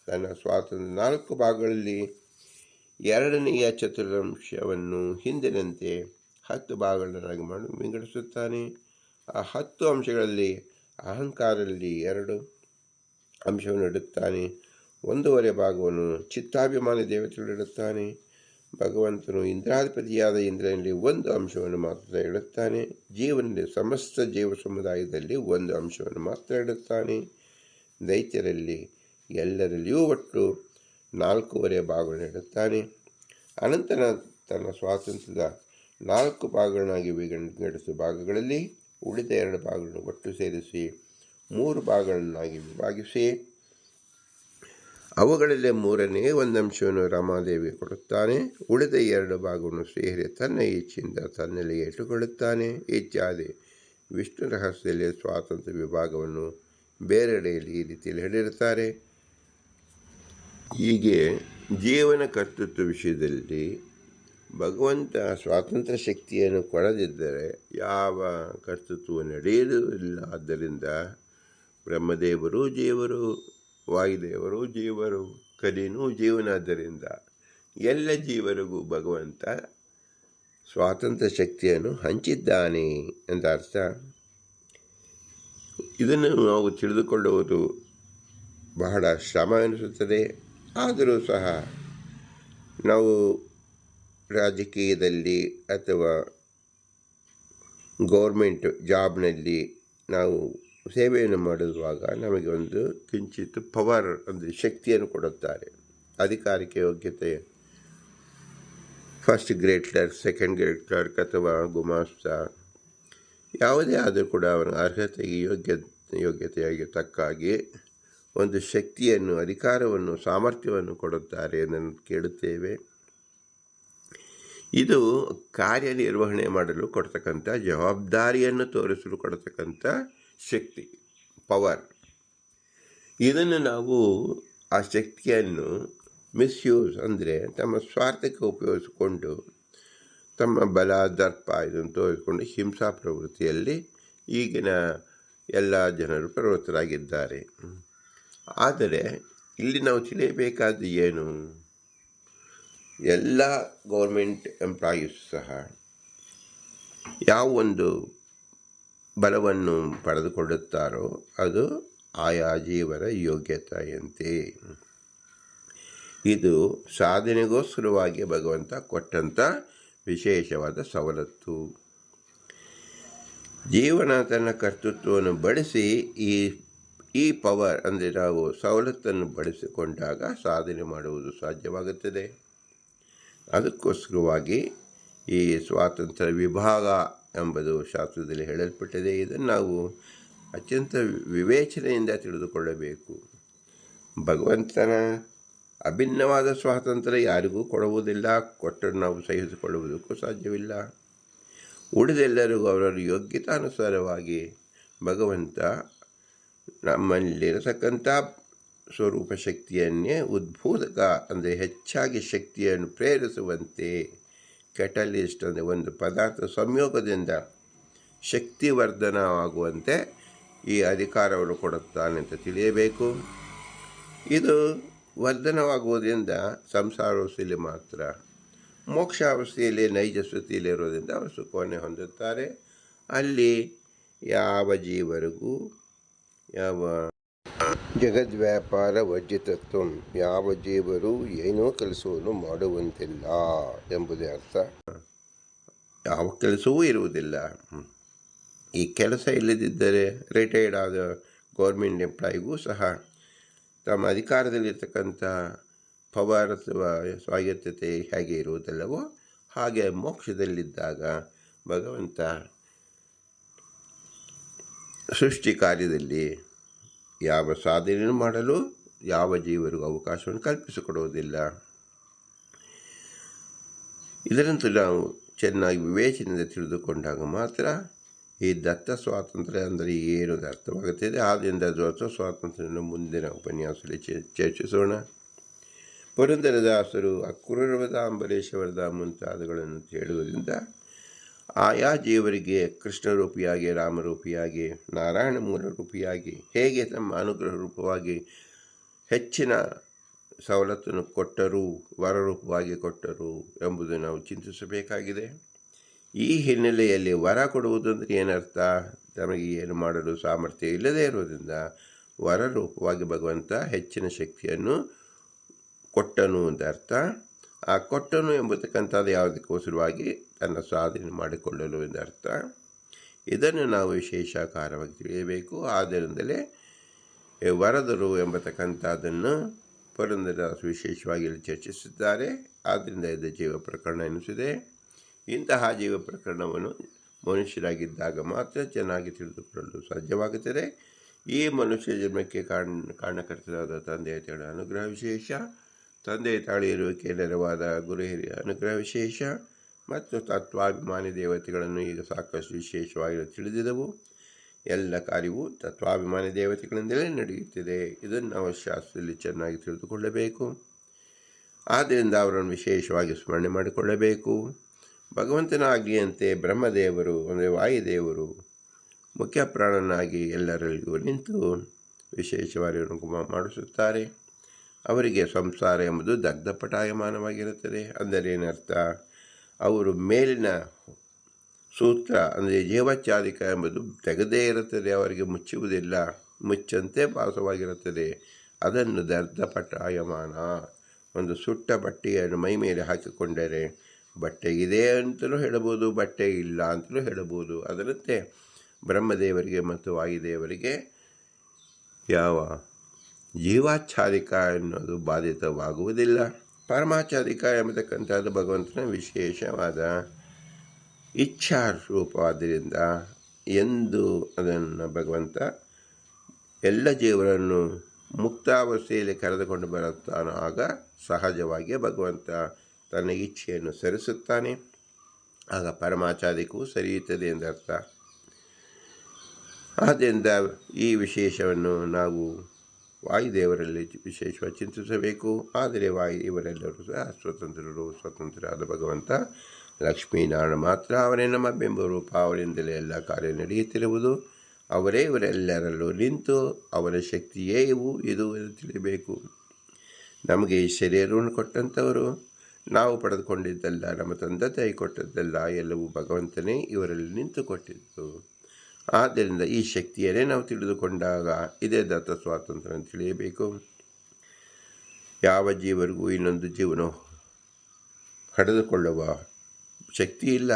ತನ್ನ ಸ್ವಾತಂತ್ರ್ಯ 4 ಭಾಗಗಳಲ್ಲಿ 2ನೇ ಚತುರ್ಂಶವನ್ನು ಹಿಂದಿನಂತೆ 10 ಭಾಗಗಳನ್ನಾಗಿ ಮಾಡಿ ವಿಂಗಡಿಸುತ್ತಾನೆ. ಆ 10 ಅಂಶಗಳಲ್ಲಿ ಅಹಂಕಾರದಲ್ಲಿ 2 ಅಂಶವನ್ನು ಇಡುತ್ತಾನೆ. 1/2 ಭಾಗವನ್ನು ಚಿತ್ತಾಭಿಮಾನಿ ದೇವತೆಗಳಿಡುತ್ತಾನೆ. ಭಗವಂತನು ಇಂದ್ರಾಧಿಪತಿಯಾದ ಇಂದ್ರನಲ್ಲಿ 1 ಅಂಶವನ್ನು ಮಾತ್ರ ಇಡುತ್ತಾನೆ. ಜೀವನಲ್ಲಿ ಸಮಸ್ತ ಜೀವ ಸಮುದಾಯದಲ್ಲಿ 1 ಅಂಶವನ್ನು ಮಾತ್ರ ಇಡುತ್ತಾನೆ. ದೈತ್ಯರಲ್ಲಿ ಎಲ್ಲರಲ್ಲಿಯೂ ಒಟ್ಟು 4.5 ಭಾಗಗಳನ್ನು ಇಡುತ್ತಾನೆ. ಅನಂತರ ತನ್ನ ಸ್ವಾತಂತ್ರ್ಯದ 4 ಭಾಗಗಳನ್ನಾಗಿ ವಿಂಗಡಿಸುವ ಭಾಗಗಳಲ್ಲಿ ಉಳಿದ 2 ಭಾಗಗಳನ್ನು ಒಟ್ಟು ಸೇರಿಸಿ 3 ಭಾಗಗಳನ್ನಾಗಿ ವಿಭಾಗಿಸಿ ಅವುಗಳಲ್ಲಿ 3ನೇ 1 ಅಂಶವನ್ನು ರಮಾದೇವಿಗೆ ಕೊಡುತ್ತಾನೆ. ಉಳಿದ 2 ಭಾಗವನ್ನು ಶ್ರೀಹರಿ ತನ್ನ ಇಚ್ಛೆಯಿಂದ ತನ್ನಲ್ಲಿಗೆ ಇಟ್ಟುಕೊಳ್ಳುತ್ತಾನೆ. ಇತ್ಯಾದಿ. ವಿಷ್ಣು ರಹಸ್ಯದಲ್ಲಿ ಸ್ವಾತಂತ್ರ್ಯ ವಿಭಾಗವನ್ನು ಬೇರೆಡೆಯಲ್ಲಿ ಈ ರೀತಿಯಲ್ಲಿ ಹೇಳಿರುತ್ತಾರೆ. ಹೀಗೆ ಜೀವನ ಕರ್ತೃತ್ವ ವಿಷಯದಲ್ಲಿ ಭಗವಂತ ಸ್ವಾತಂತ್ರ್ಯ ಶಕ್ತಿಯನ್ನು ಕೊಡದಿದ್ದರೆ ಯಾವ ಕರ್ತೃತ್ವ ನಡೆಯುವುದಿಲ್ಲ. ಆದ್ದರಿಂದ ಬ್ರಹ್ಮದೇವರು ಜೀವರು, ವಾಯುದೇವರು ಜೀವರು, ಕಲಿನೂ ಜೀವನಾದ್ದರಿಂದ ಎಲ್ಲ ಜೀವರಿಗೂ ಭಗವಂತ ಸ್ವಾತಂತ್ರ್ಯ ಶಕ್ತಿಯನ್ನು ಹಂಚಿದ್ದಾನೆ ಅಂತ ಅರ್ಥ. ಇದನ್ನು ನಾವು ತಿಳಿದುಕೊಳ್ಳುವುದು ಬಹಳ ಶ್ರಮ ಎನಿಸುತ್ತದೆ. ಆದರೂ ಸಹ ನಾವು ರಾಜಕೀಯದಲ್ಲಿ ಅಥವಾ ಗೌರ್ಮೆಂಟ್ ಜಾಬ್ನಲ್ಲಿ ನಾವು ಸೇವೆಯನ್ನು ಮಾಡುವಾಗ ನಮಗೆ ಒಂದು ಕಿಂಚಿತ್ ಪವರ್ ಅಂದರೆ ಶಕ್ತಿಯನ್ನು ಕೊಡುತ್ತಾರೆ. ಅಧಿಕಾರಿಕ ಯೋಗ್ಯತೆ, first grade clerk, second grade clerk ಅಥವಾ ಗುಮಾಸ್ತ ಯಾವುದೇ ಆದರೂ ಕೂಡ ಅವನ ಅರ್ಹತೆಗೆ ಯೋಗ್ಯತೆಯಾಗಿ ತಕ್ಕಾಗಿ ಒಂದು ಶಕ್ತಿಯನ್ನು, ಅಧಿಕಾರವನ್ನು, ಸಾಮರ್ಥ್ಯವನ್ನು ಕೊಡುತ್ತಾರೆ ಎಂದು ಕೇಳುತ್ತೇವೆ. ಇದು ಕಾರ್ಯನಿರ್ವಹಣೆ ಮಾಡಲು ಕೊಡ್ತಕ್ಕಂಥ, ಜವಾಬ್ದಾರಿಯನ್ನು ತೋರಿಸಲು ಕೊಡ್ತಕ್ಕಂಥ ಶಕ್ತಿ, ಪವರ್. ಇದನ್ನು ನಾವು ಆ ಶಕ್ತಿಯನ್ನು ಮಿಸ್ಯೂಸ್ ಅಂದರೆ ತಮ್ಮ ಸ್ವಾರ್ಥಕ್ಕೆ ಉಪಯೋಗಿಸಿಕೊಂಡು ತಮ್ಮ ಬಲ, ದರ್ಪ ಇದನ್ನು ತೋರಿಸಿಕೊಂಡು ಹಿಂಸಾ ಪ್ರವೃತ್ತಿಯಲ್ಲಿ ಈಗಿನ ಎಲ್ಲ ಜನರು ಪ್ರವೃತ್ತರಾಗಿದ್ದಾರೆ. ಆದರೆ ಇಲ್ಲಿ ನಾವು ತಿಳಿಯಬೇಕಾದ ಏನು, ಎಲ್ಲ ಗೌರ್ಮೆಂಟ್ ಎಂಪ್ಲಾಯೀಸ್ ಸಹ ಯಾವ ಒಂದು ಬಲವನ್ನು ಪಡೆದುಕೊಳ್ಳುತ್ತಾರೋ ಅದು ಆಯಾ ಜೀವರ ಯೋಗ್ಯತೆಯಂತೆ. ಇದು ಸಾಧನೆಗೋಸ್ಕರವಾಗಿ ಭಗವಂತ ಕೊಟ್ಟಂಥ ವಿಶೇಷವಾದ ಸವಲತ್ತು. ಜೀವನ ತನ್ನ ಕರ್ತೃತ್ವವನ್ನು ಬಳಸಿ ಈ ಪವರ್ ಅಂದರೆ ನಾವು ಸವಲತ್ತನ್ನು ಬಳಸಿಕೊಂಡಾಗ ಸಾಧನೆ ಮಾಡುವುದು ಸಾಧ್ಯವಾಗುತ್ತದೆ. ಅದಕ್ಕೋಸ್ಕರವಾಗಿ ಈ ಸ್ವಾತಂತ್ರ್ಯ ವಿಭಾಗ ಎಂಬುದು ಶಾಸ್ತ್ರದಲ್ಲಿ ಹೇಳಲ್ಪಟ್ಟಿದೆ. ಇದನ್ನು ನಾವು ಅತ್ಯಂತ ವಿವೇಚನೆಯಿಂದ ತಿಳಿದುಕೊಳ್ಳಬೇಕು. ಭಗವಂತನ ಅಭಿನ್ನವಾದ ಸ್ವಾತಂತ್ರ್ಯ ಯಾರಿಗೂ ಕೊಡುವುದಿಲ್ಲ, ಕೊಟ್ಟರೆ ನಾವು ಸಹಿಸಿಕೊಳ್ಳುವುದಕ್ಕೂ ಸಾಧ್ಯವಿಲ್ಲ. ಉಳಿದೆಲ್ಲರಿಗೂ ಅವರ ಯೋಗ್ಯತಾನುಸಾರವಾಗಿ ಭಗವಂತ ನಮ್ಮಲ್ಲಿರತಕ್ಕಂಥ ಸ್ವರೂಪ ಶಕ್ತಿಯನ್ನೇ ಉದ್ಬೋಧಕ ಅಂದರೆ ಹೆಚ್ಚಾಗಿ ಶಕ್ತಿಯನ್ನು ಪ್ರೇರಿಸುವಂತೆ, ಕೆಟಲಿಸ್ಟ್ ಅಂದರೆ ಒಂದು ಪದಾರ್ಥ ಸಂಯೋಗದಿಂದ ಶಕ್ತಿವರ್ಧನವಾಗುವಂತೆ ಈ ಅಧಿಕಾರವನ್ನು ಕೊಡುತ್ತಾನೆ ಅಂತ ತಿಳಿಯಬೇಕು. ಇದು ವರ್ಧನವಾಗುವುದರಿಂದ ಸಂಸಾರಾವಸ್ಥೆಯಲ್ಲಿ ಮಾತ್ರ, ಮೋಕ್ಷಾವಸ್ಥೆಯಲ್ಲಿ ನೈಜ ಸ್ಥಿತಿಯಲ್ಲಿರೋದ್ರಿಂದ ಅವರು ಸುಖವನ್ನೇ ಹೊಂದುತ್ತಾರೆ. ಅಲ್ಲಿ ಯಾವ ಜೀವರಿಗೂ ಯಾವ ಜಗದ್ವ್ಯಾಪಾರ ವರ್ಜಿತತ್ವ, ಯಾವ ಜೀವರು ಏನೋ ಕೆಲಸವನ್ನು ಮಾಡುವಂತಿಲ್ಲ ಎಂಬುದೇ ಅರ್ಥ. ಯಾವ ಕೆಲಸವೂ ಇರುವುದಿಲ್ಲ. ಈ ಕೆಲಸ ಇಲ್ಲದಿದ್ದರೆ ರಿಟೈರ್ಡ್ ಆದ ಗೌರ್ಮೆಂಟ್ ಎಂಪ್ಲಾಯಿಗೂ ಸಹ ತಮ್ಮ ಅಧಿಕಾರದಲ್ಲಿರ್ತಕ್ಕಂಥ ಪವರ್ ಅಥವಾ ಸ್ವಾಯತ್ತತೆ ಹೇಗೆ ಇರುವುದಿಲ್ಲವೋ ಹಾಗೆ ಮೋಕ್ಷದಲ್ಲಿದ್ದಾಗ ಭಗವಂತ ಸೃಷ್ಟಿ ಕಾರ್ಯದಲ್ಲಿ ಯಾವ ಸಾಧನೆಯನ್ನು ಮಾಡಲು ಯಾವ ಜೀವರಿಗೂ ಅವಕಾಶವನ್ನು ಕಲ್ಪಿಸಿಕೊಡುವುದಿಲ್ಲ. ಇದರಂತೂ ನಾವು ಚೆನ್ನಾಗಿ ವಿವೇಚನೆಯಿಂದ ತಿಳಿದುಕೊಂಡಾಗ ಮಾತ್ರ ಈ ದತ್ತ ಸ್ವಾತಂತ್ರ್ಯ ಅಂದರೆ ಏನು ಅರ್ಥವಾಗುತ್ತದೆ. ಆದ್ದರಿಂದ ದತ್ತ ಸ್ವಾತಂತ್ರ್ಯವನ್ನು ಮುಂದಿನ ಉಪನ್ಯಾಸದಲ್ಲಿ ಚರ್ಚಿಸೋಣ. ಪುರಂದರದಾಸರು ಅಕ್ರೂರವದ, ಅಂಬರೀಷವರದ ಮುಂತಾದವುಗಳನ್ನು ಹೇಳುವುದರಿಂದ ಆಯಾ ಜೀವರಿಗೆ ಕೃಷ್ಣರೂಪಿಯಾಗಿ, ರಾಮರೂಪಿಯಾಗಿ, ನಾರಾಯಣ ಮೂಲ ರೂಪಿಯಾಗಿ ಹೇಗೆ ತಮ್ಮ ಅನುಗ್ರಹ ರೂಪವಾಗಿ ಹೆಚ್ಚಿನ ಸವಲತ್ತನ್ನು ಕೊಟ್ಟರು, ವರರೂಪವಾಗಿ ಕೊಟ್ಟರು ಎಂಬುದು ನಾವು ಚಿಂತಿಸಬೇಕಾಗಿದೆ. ಈ ಹಿನ್ನೆಲೆಯಲ್ಲಿ ವರ ಕೊಡುವುದು ಅಂದರೆ ಏನರ್ಥ? ತಮಗೆ ಏನು ಮಾಡಲು ಸಾಮರ್ಥ್ಯ ಇಲ್ಲದೇ ಇರುವುದರಿಂದ ವರರೂಪವಾಗಿ ಭಗವಂತ ಹೆಚ್ಚಿನ ಶಕ್ತಿಯನ್ನು ಕೊಟ್ಟನು ಅಂತ ಅರ್ಥ. ಆ ಕೊಟ್ಟನು ಎಂಬತಕ್ಕಂಥದ್ದು ಯಾವುದಕ್ಕೋಸ್ಕರವಾಗಿ ತನ್ನ ಸಾಧನೆ ಮಾಡಿಕೊಳ್ಳಲು ಎಂದರ್ಥ. ಇದನ್ನು ನಾವು ವಿಶೇಷಾಕಾರವಾಗಿ ತಿಳಿಯಬೇಕು. ಆದ್ದರಿಂದಲೇ ವರದರು ಎಂಬತಕ್ಕಂಥದ್ದನ್ನು ಪುರಂದರದಾಸರು ವಿಶೇಷವಾಗಿ ಚರ್ಚಿಸಿದ್ದಾರೆ. ಆದ್ದರಿಂದ ಇದು ಜೀವ ಪ್ರಕರಣ ಎನಿಸಿದೆ. ಇಂತಹ ಜೀವ ಪ್ರಕರಣವನ್ನು ಮನುಷ್ಯರಾಗಿದ್ದಾಗ ಮಾತ್ರ ಚೆನ್ನಾಗಿ ತಿಳಿದುಕೊಳ್ಳಲು ಸಾಧ್ಯವಾಗುತ್ತದೆ. ಈ ಮನುಷ್ಯ ಜನ್ಮಕ್ಕೆ ಕಾರಣಕರ್ತರಾದ ತಂದೆ ತಾಯಿಗಳ ಅನುಗ್ರಹ ವಿಶೇಷ, ತಂದೆ ತಾಳಿ ಇರುವಿಕೆ ನೆರವಾದ ಗುರು ಹಿರಿಯ ಅನುಗ್ರಹ ವಿಶೇಷ ಮತ್ತು ತತ್ವಾಭಿಮಾನಿ ದೇವತೆಗಳನ್ನು ಈಗ ಸಾಕಷ್ಟು ವಿಶೇಷವಾಗಿ ತಿಳಿದಿದೆವು. ಎಲ್ಲ ಕಾರ್ಯವೂ ತತ್ವಾಭಿಮಾನಿ ದೇವತೆಗಳಿಂದಲೇ ನಡೆಯುತ್ತಿದೆ. ಇದನ್ನು ನಾವು ಶಾಸ್ತ್ರದಲ್ಲಿ ಚೆನ್ನಾಗಿ ತಿಳಿದುಕೊಳ್ಳಬೇಕು. ಆದ್ದರಿಂದ ಅವರನ್ನು ವಿಶೇಷವಾಗಿ ಸ್ಮರಣೆ ಮಾಡಿಕೊಳ್ಳಬೇಕು. ಭಗವಂತನ ಆಜ್ಞೆಯಂತೆ ಬ್ರಹ್ಮದೇವರು ಅಂದರೆ ವಾಯುದೇವರು ಮುಖ್ಯ ಪ್ರಾಣನಾಗಿ ಎಲ್ಲರಲ್ಲಿಯೂ ನಿಂತು ವಿಶೇಷವಾಗಿ ಅನುಗಮ ಮಾಡಿಸುತ್ತಾರೆ. ಅವರಿಗೆ ಸಂಸಾರ ಎಂಬುದು ದಗ್ಧಪಟಾಯಮಾನವಾಗಿರುತ್ತದೆ. ಅಂದರೆ ಏನರ್ಥ, ಅವರು ಮೇಲಿನ ಸೂತ್ರ ಅಂದರೆ ಜೀವಚ್ಛಾದಿಕ ಎಂಬುದು ತೆಗೆದೇ ಇರುತ್ತದೆ, ಅವರಿಗೆ ಮುಚ್ಚುವುದಿಲ್ಲ, ಮುಚ್ಚಂತೆ ಭಾಸವಾಗಿರುತ್ತದೆ. ಅದನ್ನು ದಗ್ಧಪಟಾಯಮಾನ, ಒಂದು ಸುಟ್ಟ ಬಟ್ಟೆಯನ್ನು ಮೈ ಮೇಲೆ ಹಾಕಿಕೊಂಡರೆ ಬಟ್ಟೆ ಇದೆ ಅಂತಲೂ ಹೇಳಬಹುದು, ಬಟ್ಟೆ ಇಲ್ಲ ಅಂತಲೂ ಹೇಳಬಹುದು. ಅದರಂತೆ ಬ್ರಹ್ಮದೇವರಿಗೆ ಮತ್ತು ವಾಯುದೇವರಿಗೆ ಯಾವ ಜೀವಾಚ್ಛಾದಿಕ ಎನ್ನುವುದು ಬಾಧಿತವಾಗುವುದಿಲ್ಲ. ಪರಮಾಚ್ಛಾದಿಕ ಎಂಬತಕ್ಕಂಥದ್ದು ಭಗವಂತನ ವಿಶೇಷವಾದ ಇಚ್ಛಾರೂಪವಾದ್ದರಿಂದ ಎಂದು ಅದನ್ನು ಭಗವಂತ ಎಲ್ಲ ಜೀವರನ್ನು ಮುಕ್ತಾವಸ್ಥೆಯಲ್ಲಿ ಕರೆದುಕೊಂಡು ಬರುತ್ತಾನೋ ಆಗ ಸಹಜವಾಗಿ ಭಗವಂತ ತನ್ನ ಇಚ್ಛೆಯನ್ನು ಸರಿಸುತ್ತಾನೆ. ಆಗ ಪರಮಾಚಾದಿಕವು ಸರಿಯುತ್ತದೆ ಎಂದರ್ಥ. ಆದ್ದರಿಂದ ಈ ವಿಶೇಷವನ್ನು ನಾವು ವಾಯುದೇವರಲ್ಲಿ ವಿಶೇಷವಾಗಿ ಚಿಂತಿಸಬೇಕು. ಆದರೆ ಇವರೆಲ್ಲರೂ ಸಹ ಸ್ವತಂತ್ರರಾದ ಭಗವಂತ ಲಕ್ಷ್ಮೀನಾರಾಯಣ ಮಾತ್ರ. ಅವರೇ ನಮ್ಮ ಬಿಂಬರೂಪ, ಅವರಿಂದಲೇ ಎಲ್ಲ ಕಾರ್ಯ ನಡೆಯುತ್ತಿರುವುದು. ಅವರೇ ಇವರೆಲ್ಲರಲ್ಲೂ ನಿಂತು ಅವರ ಶಕ್ತಿಯೇ ಇದು ಎಂದು ತಿಳಿಯಬೇಕು. ನಮಗೆ ಈ ಶರೀರವನ್ನು ಕೊಟ್ಟಂಥವರು, ನಾವು ಪಡೆದುಕೊಂಡಿದ್ದಲ್ಲ, ನಮ್ಮ ತಂದೆ ತಾಯಿ ಕೊಟ್ಟದ್ದಲ್ಲ, ಎಲ್ಲವೂ ಭಗವಂತನೇ ಇವರಲ್ಲಿ ನಿಂತು ಕೊಟ್ಟಿದ್ದು. ಆದ್ದರಿಂದ ಈ ಶಕ್ತಿಯನ್ನೇ ನಾವು ತಿಳಿದುಕೊಂಡಾಗ ಇದೇ ದತ್ತ ಸ್ವಾತಂತ್ರ್ಯ ಅಂತ ತಿಳಿಯಬೇಕು. ಯಾವ ಜೀವರಿಗೂ ಇನ್ನೊಂದು ಜೀವನ ಹಡೆದುಕೊಳ್ಳುವ ಶಕ್ತಿ ಇಲ್ಲ,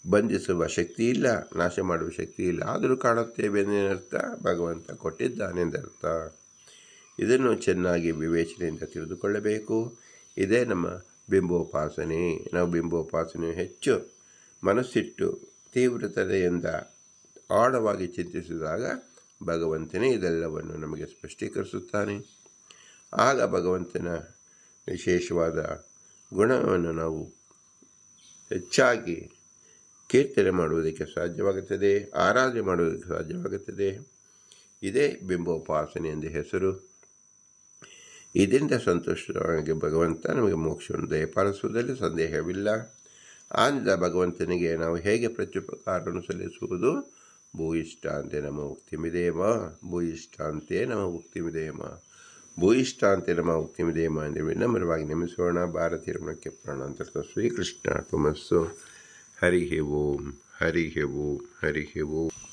ಬಂಧಿಸುವ ಶಕ್ತಿ ಇಲ್ಲ, ನಾಶ ಮಾಡುವ ಶಕ್ತಿ ಇಲ್ಲ. ಆದರೂ ಕಾಣುತ್ತೇವೆ ಎಂದರ್ಥ, ಭಗವಂತ ಕೊಟ್ಟಿದ್ದಾನೆಂದರ್ಥ. ಇದನ್ನು ಚೆನ್ನಾಗಿ ವಿವೇಚನೆಯಿಂದ ತಿಳಿದುಕೊಳ್ಳಬೇಕು. ಇದೇ ನಮ್ಮ ಬಿಂಬೋಪಾಸನೆ. ನಾವು ಬಿಂಬೋಪಾಸನೆ ಹೆಚ್ಚು ಮನಸ್ಸಿಟ್ಟು ತೀವ್ರತೆಯಿಂದ ಆಳವಾಗಿ ಚಿಂತಿಸಿದಾಗ ಭಗವಂತನೇ ಇದೆಲ್ಲವನ್ನು ನಮಗೆ ಸ್ಪಷ್ಟೀಕರಿಸುತ್ತಾನೆ. ಆಗ ಭಗವಂತನ ವಿಶೇಷವಾದ ಗುಣವನ್ನು ನಾವು ಹೆಚ್ಚಾಗಿ ಕೀರ್ತನೆ ಮಾಡುವುದಕ್ಕೆ ಸಾಧ್ಯವಾಗುತ್ತದೆ, ಆರಾಧನೆ ಮಾಡುವುದಕ್ಕೆ ಸಾಧ್ಯವಾಗುತ್ತದೆ. ಇದೇ ಬಿಂಬೋಪಾಸನೆ ಎಂದು ಹೆಸರು. ಇದರಿಂದ ಸಂತುಷ್ಟವಾಗಿ ಭಗವಂತ ನಮಗೆ ಮೋಕ್ಷವನ್ನು ದಯಪಾಲಿಸುವುದರಲ್ಲಿ ಸಂದೇಹವಿಲ್ಲ. ಆದ್ದರಿಂದ ಭಗವಂತನಿಗೆ ನಾವು ಹೇಗೆ ಪ್ರತ್ಯುಪಕಾರವನ್ನು ಸಲ್ಲಿಸುವುದು? ಭೂಯಿಷ್ಟಾಂತೆ ನಮ್ಮ ಮುಕ್ತಿಮಿದೇಮ, ಭೂಯಿಷ್ಟಾಂತೆ ನಮ್ಮ ಮುಕ್ತಿಮಿದೇಮ, ಭೂಯಿಷ್ಟಾಂತೆ ನಮ್ಮ ಮುಕ್ತಿಮಿದೇಮ ಎಂದು ವಿನಮ್ರವಾಗಿ ನೇಮಿಸೋಣ. ಭಾರತೀಯ ರಮಣಕ್ಕೆ ಪ್ರಾಣಾಂತರ. ಶ್ರೀಕೃಷ್ಣ ಅರ್ಪಣಮಸ್ತು. ಹರಿ ಓಂ, ಹರಿ ಓಂ, ಹರಿ ಓಂ.